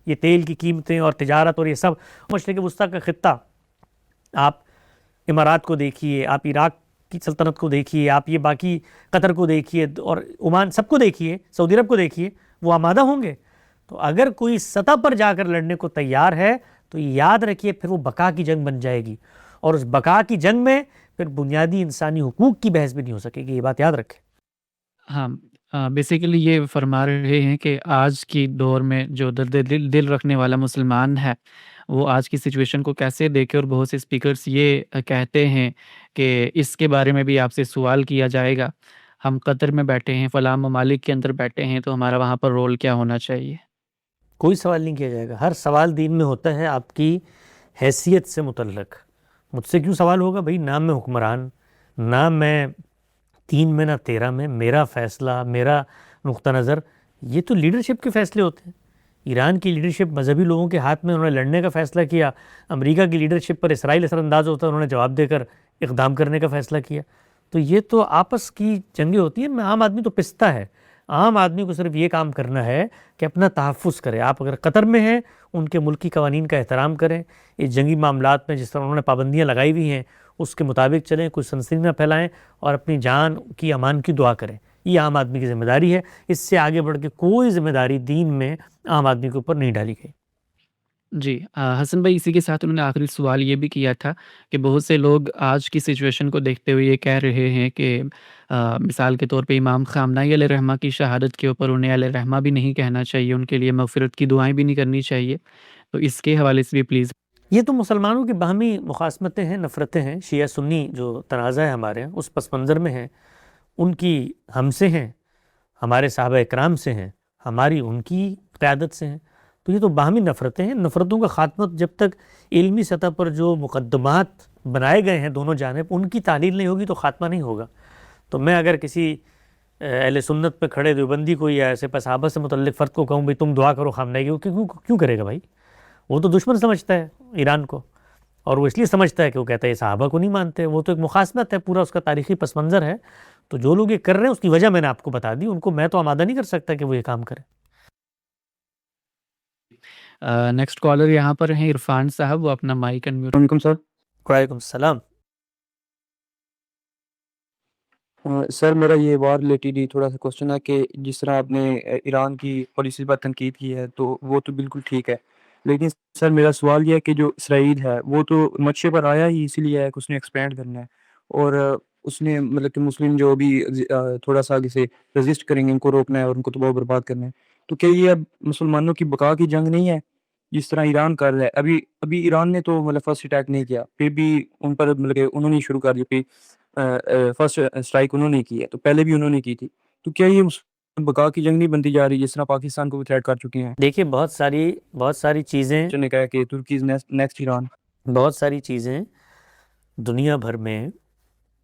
S2: یہ تیل کی قیمتیں اور تجارت اور یہ سب، مشرق وسطیٰ کا خطہ، آپ امارات کو دیکھیے، آپ عراق کی سلطنت کو دیکھیے، آپ یہ باقی قطر کو دیکھیے اور عمان، سب کو دیکھیے، سعودی عرب کو دیکھیے، وہ آمادہ ہوں گے۔ تو اگر کوئی سطح پر جا کر لڑنے کو تیار ہے تو یاد رکھیے پھر وہ بقا کی جنگ بن جائے گی، اور اس بقا کی جنگ میں پھر بنیادی انسانی حقوق کی بحث بھی نہیں ہو سکے گی، یہ بات یاد رکھیں۔
S1: ہاں، بیسیکلی یہ فرما رہے ہیں کہ آج کی دور میں جو درد دل رکھنے والا مسلمان ہے وہ آج کی سچویشن کو کیسے دیکھے، اور بہت سے اسپیکرز یہ کہتے ہیں کہ اس کے بارے میں بھی آپ سے سوال کیا جائے گا، ہم قطر میں بیٹھے ہیں، فلاں ممالک کے اندر بیٹھے ہیں، تو ہمارا وہاں پر رول کیا ہونا چاہیے؟
S2: کوئی سوال نہیں کیا جائے گا، ہر سوال دین میں ہوتا ہے آپ کی حیثیت سے متعلق۔ مجھ سے کیوں سوال ہوگا بھائی؟ نہ میں حکمران، نہ میں 3 میں، نہ 13 میں، میرا فیصلہ، میرا نقطہ نظر، یہ تو لیڈرشپ کے فیصلے ہوتے ہیں۔ ایران کی لیڈرشپ مذہبی لوگوں کے ہاتھ میں، انہوں نے لڑنے کا فیصلہ کیا۔ امریکہ کی لیڈرشپ پر اسرائیل اثر انداز ہوتا ہے، انہوں نے جواب دے کر اقدام کرنے کا فیصلہ کیا۔ تو یہ تو آپس کی جنگیں ہوتی ہیں۔ میں عام آدمی تو پستا ہے، عام آدمی کو صرف یہ کام کرنا ہے کہ اپنا تحفظ کرے۔ آپ اگر قطر میں ہیں، ان کے ملکی قوانین کا احترام کریں، اس جنگی معاملات میں جس طرح انہوں نے پابندیاں لگائی ہوئی ہیں اس کے مطابق چلیں، کوئی سنسنی نہ پھیلائیں، اور اپنی جان کی امان کی دعا کریں۔ یہ عام آدمی کی ذمہ داری ہے، اس سے آگے بڑھ کے کوئی ذمہ داری دین میں عام آدمی کے اوپر نہیں ڈالی گئی۔
S1: جی، حسن بھائی، اسی کے ساتھ انہوں نے آخری سوال یہ بھی کیا تھا کہ بہت سے لوگ آج کی سچویشن کو دیکھتے ہوئے یہ کہہ رہے ہیں کہ مثال کے طور پہ امام خامنہئی علیہ رحمہ کی شہادت کے اوپر انہیں علیہ رحمہ بھی نہیں کہنا چاہیے، ان کے لیے مغفرت کی دعائیں بھی نہیں کرنی چاہیے، تو اس کے حوالے سے بھی پلیز۔
S2: یہ تو مسلمانوں کی باہمی مخاصمتیں ہیں، نفرتیں ہیں، شیعہ سنی جو تنازع ہے ہمارے یہاں اس پس منظر میں ہیں، ان کی ہم سے ہیں، ہمارے صحابہ اکرام سے ہیں، ہماری ان کی قیادت سے ہیں، تو یہ تو باہمی نفرتیں ہیں۔ نفرتوں کا خاتمہ جب تک علمی سطح پر جو مقدمات بنائے گئے ہیں دونوں جانب ان کی تعلیل نہیں ہوگی تو خاتمہ نہیں ہوگا۔ تو میں اگر کسی اہل سنت پہ کھڑے دیوبندی کو یا ایسے صحابہ سے متعلق فرد کو کہوں بھائی تم دعا کرو خامنہئی کی، کیوں کرے گا بھائی؟ وہ تو دشمن سمجھتا ہے ایران کو، اور وہ اس لیے سمجھتا ہے کہ وہ کہتا ہے یہ صحابہ کو نہیں مانتے، وہ تو ایک مخاصمت ہے، پورا اس کا تاریخی پس منظر ہے۔ تو جو لوگ یہ کر رہے ہیں اس کی وجہ میں نے آپ کو بتا دی، ان کو میں تو آمادہ نہیں کر سکتا کہ وہ یہ کام کریں۔
S1: نیکسٹ کالر یہاں پر ہیں عرفان صاحب، وہ اپنا مائک انمیوٹ۔
S3: وعلیکم سر۔
S2: وعلیکم السلام۔
S3: سر میرا یہ وار ریلیٹڈ ہی تھوڑا سا کوشچن ہے کہ جس طرح آپ نے ایران کی پالیسی پر تنقید کی ہے تو وہ تو بالکل ٹھیک ہے، لیکن سر میرا سوال یہ ہے کہ جو اسرائیل ہے وہ تو نقشے پر آیا ہی اسی لیے ہے کہ اس نے ایکسپینڈ کرنا ہے، اور اس نے مطلب کہ مسلم جو بھی تھوڑا سا آگے سے رزسٹ کریں گے ان کو روکنا ہے اور ان کو تباہ و برباد کرنا ہے، تو کیا یہ اب مسلمانوں کی بقا کی جنگ نہیں ہے جس طرح ایران کر رہا ہے؟ ابھی ایران نے تو مطلب فرسٹ اٹیک نہیں کیا، پھر بھی ان پر مطلب کہ انہوں نے شروع کر دی، فرسٹ اسٹرائک انہوں نے کی ہے، تو پہلے بھی انہوں نے کی تھی، تو کیا یہ بقا کی جنگ نہیں بنتی جا رہی جس طرح پاکستان کو بھی تھریٹ کر چکے ہیں؟
S2: دیکھیے بہت ساری چیزیں،
S3: نے کہا کہ ترکی نیکسٹ ایران،
S2: بہت ساری چیزیں دنیا بھر میں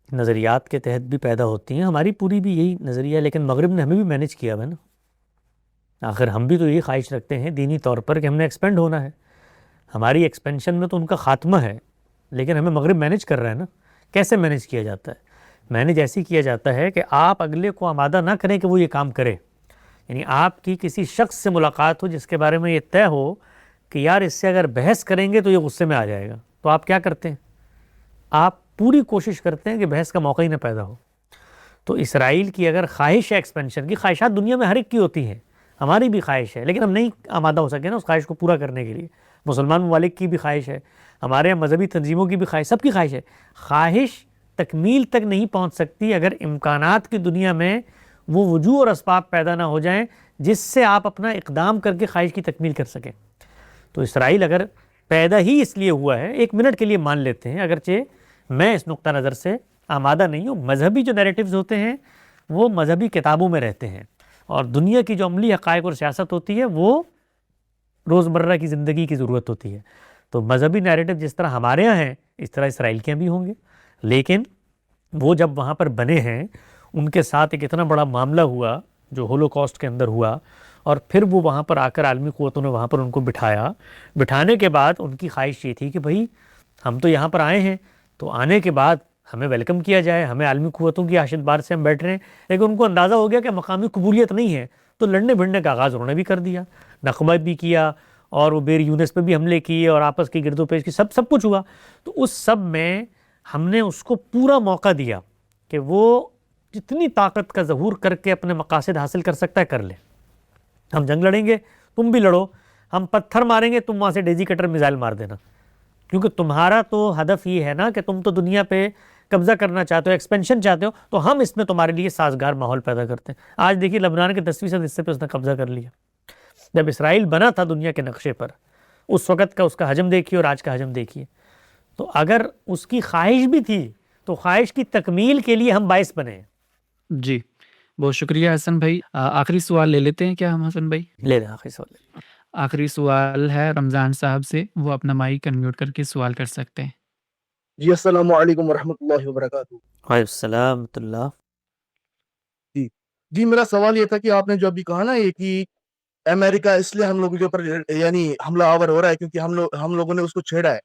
S2: نظریات کے تحت بھی پیدا ہوتی ہیں، ہماری پوری بھی یہی نظریہ ہے، لیکن مغرب نے ہمیں بھی مینج کیا ہوا ہے نا۔ آخر ہم بھی تو یہی خواہش رکھتے ہیں دینی طور پر کہ ہم نے ایکسپینڈ ہونا ہے، ہماری ایکسپینشن میں تو ان کا خاتمہ ہے، لیکن ہمیں مغرب مینج کر رہا ہے نا۔ کیسے مینج کیا جاتا ہے؟ مینج ایسی کیا جاتا ہے کہ آپ اگلے کو آمادہ نہ کریں کہ وہ یہ کام کرے، یعنی آپ کی کسی شخص سے ملاقات ہو جس کے بارے میں یہ طے ہو کہ یار اس سے اگر بحث کریں گے تو یہ غصے میں آ جائے گا، تو آپ کیا کرتے ہیں؟ آپ پوری کوشش کرتے ہیں کہ بحث کا موقع ہی نہ پیدا ہو۔ تو اسرائیل کی اگر خواہش ہے ایکسپینشن کی، خواہشات دنیا میں ہر ایک کی ہوتی ہیں، ہماری بھی خواہش ہے، لیکن ہم نہیں آمادہ ہو سکے نا اس خواہش کو پورا کرنے کے لیے۔ مسلمان ممالک کی بھی خواہش ہے، ہمارے یہاں مذہبی تنظیموں کی بھی خواہش، سب کی خواہش ہے۔ خواہش تکمیل تک نہیں پہنچ سکتی اگر امکانات کی دنیا میں وہ وجوہ اور اسباب پیدا نہ ہو جائیں جس سے آپ اپنا اقدام کر کے خواہش کی تکمیل کر سکیں. تو اسرائیل اگر پیدا ہی اس لیے ہوا ہے، ایک منٹ کے لیے مان لیتے ہیں، اگرچہ میں اس نقطہ نظر سے آمادہ نہیں ہوں، مذہبی جو نیریٹیوز ہوتے ہیں وہ مذہبی کتابوں میں رہتے ہیں، اور دنیا کی جو عملی حقائق اور سیاست ہوتی ہے وہ روزمرہ کی زندگی کی ضرورت ہوتی ہے. تو مذہبی نیریٹیو جس طرح ہمارے ہاں ہیں اس طرح اسرائیل کے بھی ہوں گے، لیکن وہ جب وہاں پر بنے ہیں ان کے ساتھ ایک اتنا بڑا معاملہ ہوا جو ہولوکاسٹ کے اندر ہوا، اور پھر وہ وہاں پر آ کر عالمی قوتوں نے وہاں پر ان کو بٹھایا. بٹھانے کے بعد ان کی خواہش یہ تھی کہ بھائی ہم تو یہاں پر آئے ہیں تو آنے کے بعد ہمیں ویلکم کیا جائے، ہمیں عالمی قوتوں کی آشد بار سے ہم بیٹھ رہے ہیں. لیکن ان کو اندازہ ہو گیا کہ مقامی قبولیت نہیں ہے، تو لڑنے بھڑنے کا آغاز انہوں نے بھی کر دیا، نقبہ بھی کیا، اور وہ بیر یونس پہ بھی حملے کیے، اور آپس کی گرد و پیش کی سب کچھ ہوا. تو اس سب میں ہم نے اس کو پورا موقع دیا کہ وہ جتنی طاقت کا ظہور کر کے اپنے مقاصد حاصل کر سکتا ہے کر لے. ہم جنگ لڑیں گے، تم بھی لڑو، ہم پتھر ماریں گے، تم وہاں سے ڈیزی کٹر میزائل مار دینا، کیونکہ تمہارا تو ہدف یہ ہے نا کہ تم تو دنیا پہ قبضہ کرنا چاہتے ہو، ایکسپینشن چاہتے ہو، تو ہم اس میں تمہارے لیے سازگار ماحول پیدا کرتے ہیں. آج دیکھیے لبنان کے 10% حصے پہ اس نے قبضہ کر لیا. جب اسرائیل بنا تھا دنیا کے نقشے پر، اس وقت کا اس کا حجم دیکھیے اور آج کا حجم دیکھیے. تو اگر اس کی خواہش بھی تھی تو خواہش کی تکمیل کے لیے ہم باعث بنے ہیں.
S1: جی بہت شکریہ حسن بھائی. آخری سوال لے لیتے ہیں کیا ہم حسن بھائی؟
S2: لے لیں آخری سوال.
S1: آخری سوال ہے رمضان صاحب سے، وہ اپنا مائک انمیوٹ کر کے سوال کر سکتے ہیں.
S4: جی السلام علیکم ورحمۃ اللہ وبرکاتہ.
S2: وعلیکم السلام ورحمۃ اللہ.
S4: جی میرا سوال یہ تھا کہ آپ نے جو ابھی کہا نا یہ کہ امریکہ اس لیے ہم لوگوں کے اوپر یعنی حملہ آور ہو رہا ہے کیونکہ ہم لوگوں نے اس کو چھیڑا ہے.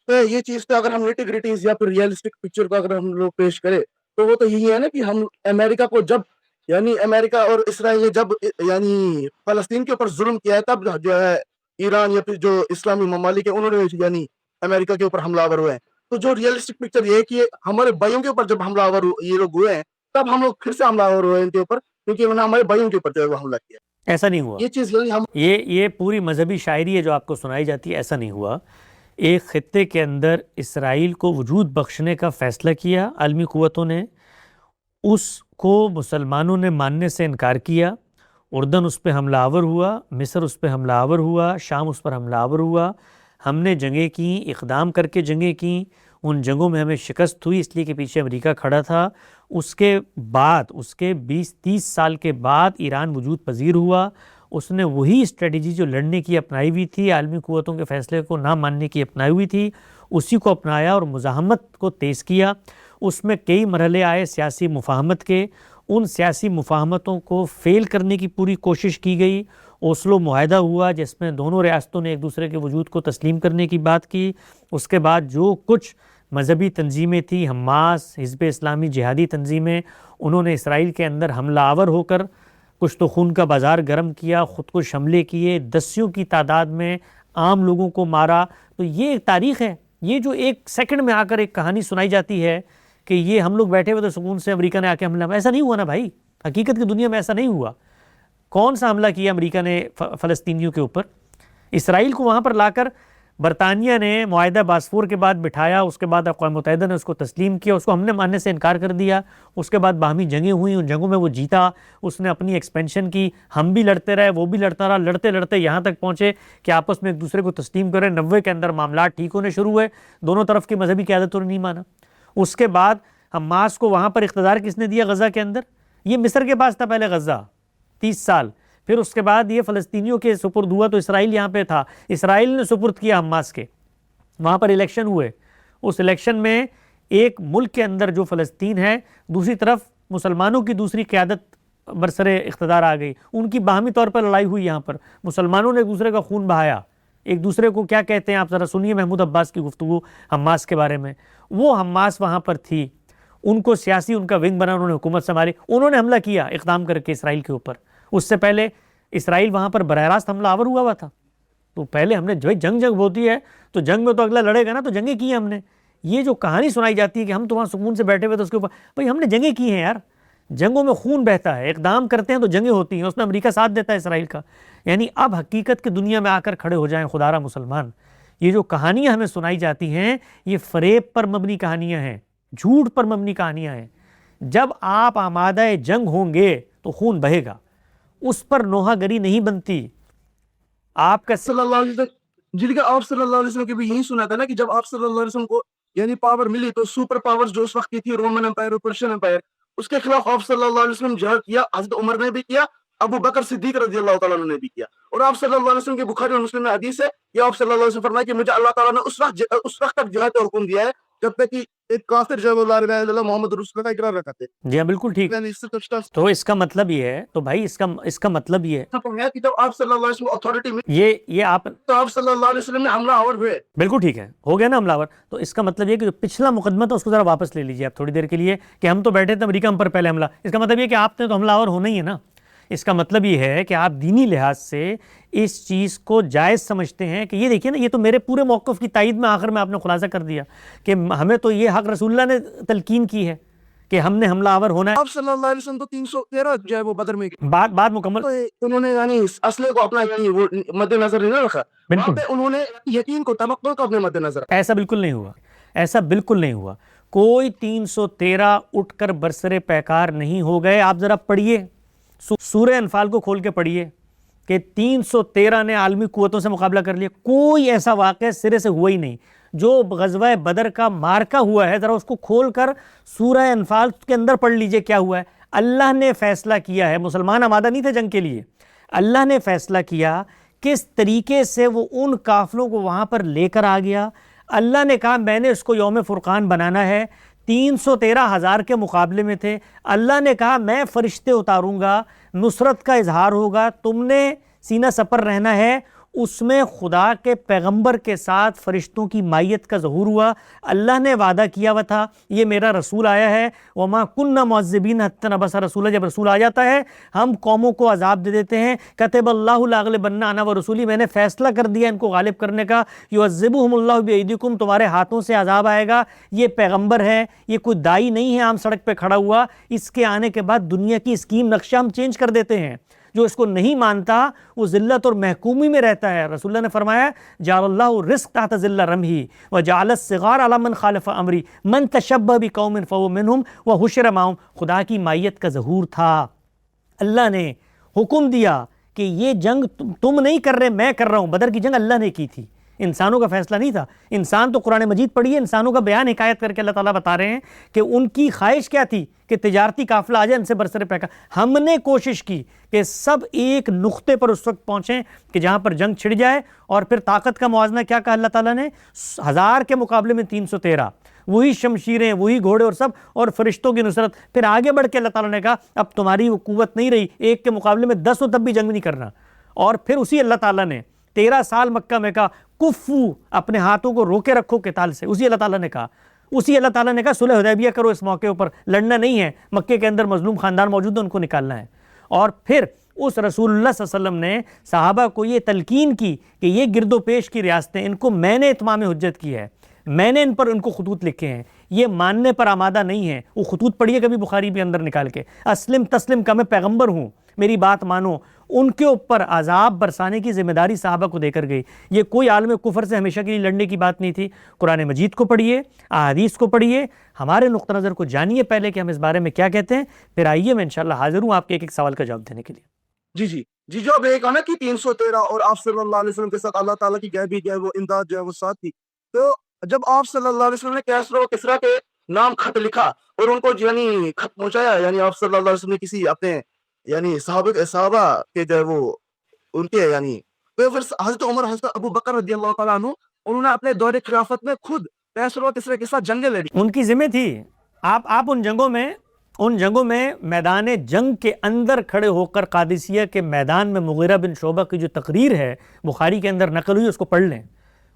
S4: تو یہ چیز تو اگر ہم نیٹیگریٹیز یا پھر ریئلسٹک پکچر کو اگر ہم لوگ پیش کریں تو وہ تو یہی ہے نا کہ ہم امریکہ کو جب یعنی امریکہ اور اسرائیل نے جب یعنی فلسطین کے اوپر ظلم کیا ہے تب جو ہے ایران یا پھر جو اسلامی ممالک ہیں انہوں نے یعنی امریکہ کے اوپر حملہ آور ہوئے ہیں. تو جو ریئلسٹک پکچر یہ ہے کہ ہمارے بھائیوں کے اوپر جب حملہ آور یہ لوگ ہوئے ہیں تب ہم لوگ پھر سے حملہ آور ہوئے ہیں ان کے اوپر کیونکہ انہوں نے ہمارے بھائیوں کے اوپر جو ہے وہ حملہ کیا.
S2: ایسا نہیں ہوا.
S4: یہ چیز یعنی ہم
S2: یہ پوری مذہبی شاعری ہے جو آپ کو سنائی جاتی ہے، ایسا نہیں ہوا. ایک خطے کے اندر اسرائیل کو وجود بخشنے کا فیصلہ کیا عالمی قوتوں نے، اس کو مسلمانوں نے ماننے سے انکار کیا. اردن اس پہ حملہ آور ہوا، مصر اس پہ حملہ آور ہوا، شام اس پر حملہ آور ہوا. ہم نے جنگیں کیں، اقدام کر کے جنگیں کیں، ان جنگوں میں ہمیں شکست ہوئی اس لیے کہ پیچھے امریکہ کھڑا تھا. اس کے بعد اس کے 20-30 سال کے بعد ایران وجود پذیر ہوا. اس نے وہی اسٹریٹجی جو لڑنے کی اپنائی ہوئی تھی، عالمی قوتوں کے فیصلے کو نہ ماننے کی اپنائی ہوئی تھی، اسی کو اپنایا اور مزاحمت کو تیز کیا. اس میں کئی مرحلے آئے سیاسی مفاہمت کے، ان سیاسی مفاہمتوں کو فیل کرنے کی پوری کوشش کی گئی. اوسلو معاہدہ ہوا جس میں دونوں ریاستوں نے ایک دوسرے کے وجود کو تسلیم کرنے کی بات کی. اس کے بعد جو کچھ مذہبی تنظیمیں تھیں، حماس، حزب اسلامی، جہادی تنظیمیں، انہوں نے اسرائیل کے اندر حملہ آور ہو کر کچھ تو خون کا بازار گرم کیا، خود کش حملے کیے، دسیوں کی تعداد میں عام لوگوں کو مارا. تو یہ ایک تاریخ ہے. یہ جو ایک سیکنڈ میں آ کر ایک کہانی سنائی جاتی ہے کہ یہ ہم لوگ بیٹھے ہوئے تو سکون سے امریکہ نے آ کے حملہ، ایسا نہیں ہوا نا بھائی. حقیقت کی دنیا میں ایسا نہیں ہوا. کون سا حملہ کیا امریکہ نے فلسطینیوں کے اوپر؟ اسرائیل کو وہاں پر لا کر برطانیہ نے معاہدہ باسفور کے بعد بٹھایا، اس کے بعد اقوام متحدہ نے اس کو تسلیم کیا، اس کو ہم نے ماننے سے انکار کر دیا. اس کے بعد باہمی جنگیں ہوئیں، ان جنگوں میں وہ جیتا، اس نے اپنی ایکسپینشن کی، ہم بھی لڑتے رہے، وہ بھی لڑتا رہا، لڑتے لڑتے یہاں تک پہنچے کہ آپس میں ایک دوسرے کو تسلیم کرے. 90 کے اندر معاملات ٹھیک ہونے شروع ہوئے، دونوں طرف کی مذہبی قیادتوں نے نہیں مانا. اس کے بعد حماس کو وہاں پر اقتدار کس نے دیا غزہ کے اندر؟ یہ مصر کے پاس تھا پہلے غزہ 30 سال، پھر اس کے بعد یہ فلسطینیوں کے سپرد ہوا تو اسرائیل یہاں پہ تھا، اسرائیل نے سپرد کیا حماس کے. وہاں پر الیکشن ہوئے، اس الیکشن میں ایک ملک کے اندر جو فلسطین ہے، دوسری طرف مسلمانوں کی دوسری قیادت برسر اقتدار آ گئی، ان کی باہمی طور پر لڑائی ہوئی. یہاں پر مسلمانوں نے ایک دوسرے کا خون بہایا. ایک دوسرے کو کیا کہتے ہیں آپ ذرا سنیے محمود عباس کی گفتگو حماس کے بارے میں. وہ حماس وہاں پر تھی، ان کو سیاسی ان کا ونگ بنا، انہوں نے حکومت سنبھالی، انہوں نے حملہ کیا اقدام کر کے اسرائیل کے اوپر. اس سے پہلے اسرائیل وہاں پر براہ راست حملہ آور ہوا تھا. تو پہلے ہم نے جو جنگ ہوتی ہے تو جنگ میں تو اگلا لڑے گا نا، تو جنگیں کی ہیں ہم نے. یہ جو کہانی سنائی جاتی ہے کہ ہم تو وہاں سکون سے بیٹھے ہوئے تو اس کے اوپر، بھائی ہم نے جنگیں کی ہیں یار. جنگوں میں خون بہتا ہے، اقدام کرتے ہیں تو جنگیں ہوتی ہیں. اس میں امریکہ ساتھ دیتا ہے اسرائیل کا. یعنی اب حقیقت کی دنیا میں آ کر کھڑے ہو جائیں خدا را مسلمان. یہ جو کہانیاں ہمیں سنائی جاتی ہیں یہ فریب پر مبنی کہانیاں ہیں. جھوٹ پر مبنی کہانیاں ہیں. جب آپ آمادہ جنگ ہوں گے تو خون بہے گا, اس پر نوحہ گری نہیں بنتی. آپ کا
S4: صلی اللہ علیہ وسلم جی کہ آپ صلی اللہ علیہ وسلم کے بھی یہی سنا تھا نا کہ جب آپ صلی اللہ علیہ وسلم کو یعنی پاور ملی تو سپر پاورز جو اس وقت کی تھی رومن امپائر اور پرشین امپائر, اس کے خلاف آپ صلی اللہ علیہ وسلم جہاد کیا. حضرت عمر نے بھی کیا, ابو بکر صدیق رضی اللہ تعالیٰ عنہ نے بھی کیا. اور آپ صلی اللہ علیہ وسلم کے بخاری اور مسلم میں حدیث ہے کہ آپ صلی اللہ علیہ وسلم فرمایا کہ مجھے اللہ تعالیٰ نے اس وقت تک جہاد کا حکم دیا ہے جب تک کہ ایک کافر جو لا الہ الا اللہ محمد رسول اللہ کا اقرار رکھتے.
S2: جی ہاں بالکل ٹھیک.
S4: یعنی اس سے کچھ
S2: تو اس کا مطلب یہ ہے, تو بھائی اس کا مطلب یہ ہے
S4: کہ جب آپ صلی اللہ علیہ وسلم اتھارٹی میں
S2: یہ آپ
S4: تو آپ صلی اللہ علیہ وسلم نے حملہ آور ہوئے.
S2: بالکل ٹھیک ہے, ہو گیا نا حملہ آور. تو اس کا مطلب یہ کہ جو پچھلا مقدمہ تھا اس کو ذرا واپس لے لیجیے آپ تھوڑی دیر کے لیے, کہ ہم تو بیٹھے تھے امریکہ ہم پر پہلے حملہ. اس کا مطلب یہ کہ آپ نے تو حملہ آور ہونا ہی ہے نا. اس کا مطلب یہ ہے کہ آپ دینی لحاظ سے اس چیز کو جائز سمجھتے ہیں کہ یہ دیکھیے نا, یہ تو میرے پورے موقف کی تائید میں آخر میں آپ نے خلاصہ کر دیا کہ ہمیں تو یہ حق رسول اللہ نے تلقین کی ہے کہ ہم نے حملہ آور ہونا ہے.
S4: آپ صلی اللہ علیہ وسلم تو 313 جو ہے وہ بدر میں
S2: بات مکمل.
S4: تو انہوں نے یعنی اسلحے کو اپنا یعنی وہ مد نظر نہیں رکھا, وہاں پہ انہوں نے یقین کو توقع کو اپنے مد نظر.
S2: ایسا بالکل نہیں ہوا, ایسا بالکل نہیں ہوا. کوئی 313 اٹھ کر برسر پیکار نہیں ہو گئے. آپ ذرا پڑھیے سورہ انفال کو کھول کے پڑھیے کہ 313 نے عالمی قوتوں سے مقابلہ کر لیا. کوئی ایسا واقعہ سرے سے ہوا ہی نہیں. جو غزوہ بدر کا مارکا ہوا ہے ذرا اس کو کھول کر سورہ انفال کے اندر پڑھ لیجئے کیا ہوا ہے. اللہ نے فیصلہ کیا ہے, مسلمان آمادہ نہیں تھے جنگ کے لیے, اللہ نے فیصلہ کیا کس طریقے سے وہ ان قافلوں کو وہاں پر لے کر آ گیا. اللہ نے کہا میں نے اس کو یوم فرقان بنانا ہے. 313,000 کے مقابلے میں تھے. اللہ نے کہا میں فرشتے اتاروں گا, نصرت کا اظہار ہوگا, تم نے سینہ سپر رہنا ہے. اس میں خدا کے پیغمبر کے ساتھ فرشتوں کی مائیت کا ظہور ہوا. اللہ نے وعدہ کیا ہوا تھا یہ میرا رسول آیا ہے, وما كنا معذبین حتی نبعث رسولا. جب رسول آ جاتا ہے ہم قوموں کو عذاب دے دیتے ہیں. کتب اللہ لاغلبن انا ورسولی, میں نے فیصلہ کر دیا ان کو غالب کرنے کا. یعذبہم اللہ بایدیکم, تمہارے ہاتھوں سے عذاب آئے گا. یہ پیغمبر ہے, یہ کوئی دائی نہیں ہے عام سڑک پہ کھڑا ہوا. اس کے آنے کے بعد دنیا کی اسکیم نقشہ ہم چینج کر دیتے ہیں. جو اس کو نہیں مانتا وہ ذلت اور محکومی میں رہتا ہے. رسول اللہ نے فرمایا جعل اللہ رزق تحت ذل رمحی وجعل الصغار علی من خالف امری من تشبہ بقوم فهو منہم وحشر معہم. خدا کی مائیت کا ظہور تھا. اللہ نے حکم دیا کہ یہ جنگ تم نہیں کر رہے میں کر رہا ہوں. بدر کی جنگ اللہ نے کی تھی, انسانوں کا فیصلہ نہیں تھا. انسان تو قرآن مجید پڑھیے, انسانوں کا بیان حکایت کر کے اللہ تعالیٰ بتا رہے ہیں کہ ان کی خواہش کیا تھی کہ تجارتی قافلہ آ جائے ان سے برسر پیکار. ہم نے کوشش کی کہ سب ایک نقطے پر اس وقت پہنچیں کہ جہاں پر جنگ چھڑ جائے. اور پھر طاقت کا موازنہ کیا کہا اللہ تعالیٰ نے, 1000 کے مقابلے میں 313, وہی شمشیریں, وہی گھوڑے اور سب, اور فرشتوں کی نصرت. پھر آگے بڑھ کے اللہ تعالیٰ نے کہا اب تمہاری وہ قوت نہیں رہی, ایک کے مقابلے میں 10 ہو تب بھی جنگ نہیں کرنا. اور پھر اسی اللہ تعالیٰ نے 13 سال مکہ میں کہا کفو, اپنے ہاتھوں کو روکے رکھو قتال سے. اسی اللہ تعالیٰ نے کہا, اسی اللہ تعالیٰ نے کہا صلح حدیبیہ کرو, اس موقع پر لڑنا نہیں ہے, مکے کے اندر مظلوم خاندان موجود ہے ان کو نکالنا ہے. اور پھر اس رسول اللہ صلی اللہ علیہ وسلم نے صحابہ کو یہ تلقین کی کہ یہ گرد و پیش کی ریاستیں ان کو میں نے اتمام حجت کی ہے, میں نے ان کو خطوط لکھے ہیں, یہ ماننے پر آمادہ نہیں ہیں. وہ خطوط پڑھیے کبھی بخاری بھی اندر نکال کے, اسلم تسلم کا میں پیغمبر ہوں, میری بات مانو. ان کے اوپر عذاب برسانے کی ذمہ داری صحابہ کو دے کر گئی. یہ کوئی عالم کفر سے ہمیشہ کے لیے لڑنے کی بات نہیں تھی. قرآن مجید کو پڑھیے, احادیث کو پڑھیے, ہمارے نقطہ نظر کو جانیے پہلے کہ ہم اس بارے میں کیا کہتے ہیں. پھر آئیے میں انشاءاللہ حاضر ہوں آپ کے ایک ایک سوال کا جواب دینے کے لیے.
S4: جی جو اب ایک آنا کہ 313 اور آپ صلی اللہ علیہ وسلم کے ساتھ اللہ تعالیٰ کی غیبی جو ہے وہ امداد جو ہے وہ ساتھ تھی. تو جب آپ صلی اللہ علیہ وسلم نے کیسرا و کسرا کے نام خط لکھا اور ان کو یعنی خط پہنچایا, یعنی آپ صلی اللہ علیہ وسلم نے کسی اپنے یعنی صحابہ کے جو ہے وہ ان کے یعنی پھر حضرت عمر, حضرت ابو بکر رضی اللہ تعالیٰ عنہ, انہوں نے اپنے دور خلافت میں خود کیسرا و کسرا کے ساتھ جنگیں لڑی.
S2: ان کی ذمہ تھی. آپ ان جنگوں میں میدان جنگ کے اندر کھڑے ہو کر قادسیہ کے میدان میں مغیرہ بن شعبہ کی جو تقریر ہے بخاری کے اندر نقل ہوئی, اس کو پڑھ لیں.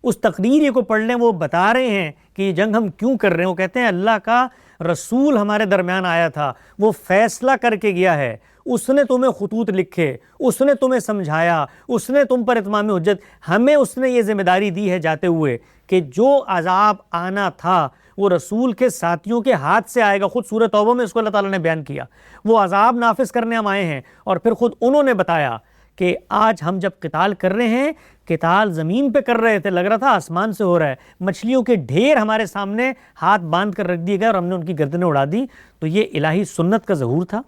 S2: اس تقریر کو پڑھ لیں. وہ بتا رہے ہیں کہ یہ جنگ ہم کیوں کر رہے ہیں. وہ کہتے ہیں اللہ کا رسول ہمارے درمیان آیا تھا, وہ فیصلہ کر کے گیا ہے, اس نے تمہیں خطوط لکھے, اس نے تمہیں سمجھایا, اس نے تم پر اتمام حجت, ہمیں اس نے یہ ذمہ داری دی ہے جاتے ہوئے کہ جو عذاب آنا تھا وہ رسول کے ساتھیوں کے ہاتھ سے آئے گا. خود سورہ توبہ میں اس کو اللہ تعالیٰ نے بیان کیا. وہ عذاب نافذ کرنے ہم آئے ہیں. اور پھر خود انہوں نے بتایا کہ آج ہم جب قتال کر رہے ہیں، قتال زمین پہ کر رہے تھے، لگ رہا تھا آسمان سے ہو رہا ہے، مچھلیوں کے ڈھیر ہمارے سامنے ہاتھ باندھ کر رکھ دیے گئے اور ہم نے ان کی گردنیں اڑا دی. تو یہ الہی سنت کا ظہور تھا،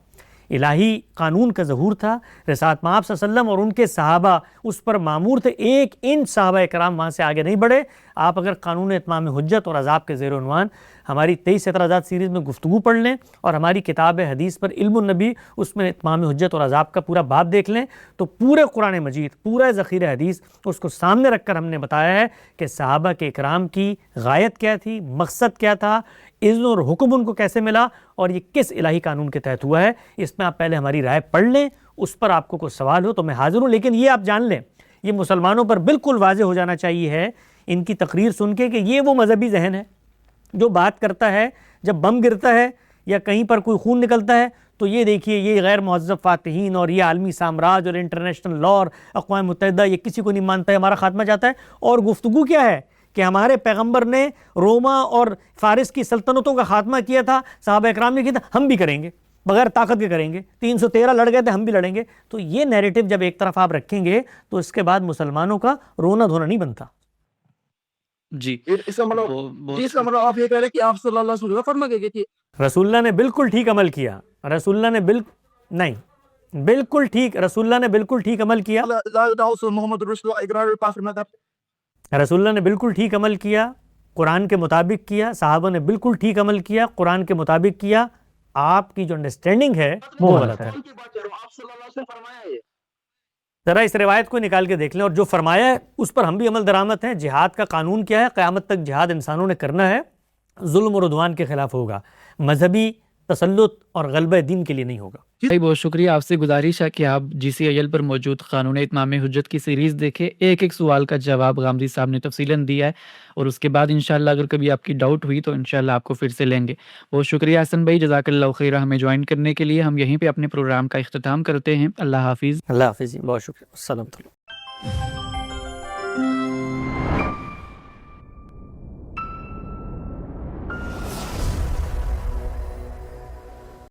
S2: الہی قانون کا ظہور تھا. رسالت مآب صلی اللہ علیہ وسلم اور ان کے صحابہ اس پر مامور تھے. ایک انچ صحابہ کرام وہاں سے آگے نہیں بڑھے. آپ اگر قانون اتمام حجت اور عذاب کے زیر عنوان ہماری 23 اعتراضات سیریز میں گفتگو پڑھ لیں اور ہماری کتاب حدیث پر علم النبی اس میں اتمام حجت اور عذاب کا پورا باب دیکھ لیں تو پورے قرآن مجید، پورا ذخیرہ حدیث اس کو سامنے رکھ کر ہم نے بتایا ہے کہ صحابہ کے اکرام کی غایت کیا تھی، مقصد کیا تھا، اذن اور حکم ان کو کیسے ملا اور یہ کس الہی قانون کے تحت ہوا ہے. اس میں آپ پہلے ہماری رائے پڑھ لیں، اس پر آپ کو کوئی سوال ہو تو میں حاضر ہوں. لیکن یہ آپ جان لیں، یہ مسلمانوں پر بالکل واضح ہو جانا چاہیے ہے ان کی تقریر سن کے کہ یہ وہ مذہبی ذہن ہے جو بات کرتا ہے جب بم گرتا ہے یا کہیں پر کوئی خون نکلتا ہے تو یہ دیکھیے یہ غیر مہذب فاتحین اور یہ عالمی سامراج اور انٹرنیشنل لا اور اقوام متحدہ یہ کسی کو نہیں مانتا ہے، ہمارا خاتمہ چاہتا ہے. اور گفتگو کیا ہے کہ ہمارے پیغمبر نے روما اور فارس کی سلطنتوں کا خاتمہ کیا تھا، صحابہ اکرام نے کیا تھا، ہم بھی کریں گے، بغیر طاقت کے کریں گے. 313 لڑ گئے تھے، ہم بھی لڑیں گے. تو یہ نیریٹو جب ایک طرف آپ رکھیں گے تو اس کے بعد مسلمانوں کا رونا دھونا نہیں بنتا.
S1: جی
S4: اس کا مطلب آپ یہ کہہ رہے ہیں کہ آپ صلی اللہ علیہ وسلم فرما گئے کہ
S2: رسول اللہ نے بالکل ٹھیک عمل کیا. رسول اللہ نے نہیں بالکل ٹھیک، رسول اللہ نے بالکل ٹھیک عمل کیا.
S4: محمد رسول اللہ اقرار کافر مذہب،
S2: رسول اللہ نے بالکل ٹھیک عمل کیا، قرآن کے مطابق کیا. صحابہ نے بالکل ٹھیک عمل کیا، قرآن کے مطابق کیا. آپ کی جو انڈرسٹینڈنگ ہے وہ غلط ہے.
S4: آپ صلی اللہ علیہ وسلم فرمایا ہے.
S2: ذرا اس روایت کو نکال کے دیکھ لیں اور جو فرمایا ہے اس پر ہم بھی عمل درآمد ہیں. جہاد کا قانون کیا ہے؟ قیامت تک جہاد انسانوں نے کرنا ہے، ظلم اور عدوان کے خلاف ہوگا، مذہبی تسلط اور غلبہ دین کے لیے نہیں ہوگا.
S1: بھائی بہت شکریہ. آپ سے گزارش ہے کہ آپ GCIL پر موجود قانون اتمام حجت کی سیریز دیکھیں. ایک ایک سوال کا جواب غامدی صاحب نے تفصیلاً دیا ہے اور اس کے بعد انشاءاللہ اگر کبھی آپ کی ڈاؤٹ ہوئی تو انشاءاللہ آپ کو پھر سے لیں گے. بہت شکریہ حسن بھائی، جزاک اللہ خیرہ ہمیں جوائن کرنے کے لیے. ہم یہیں پہ اپنے پروگرام کا اختتام کرتے ہیں. اللہ حافظ.
S2: اللہ حافظ. بہت شکریہ. السلام علیکم.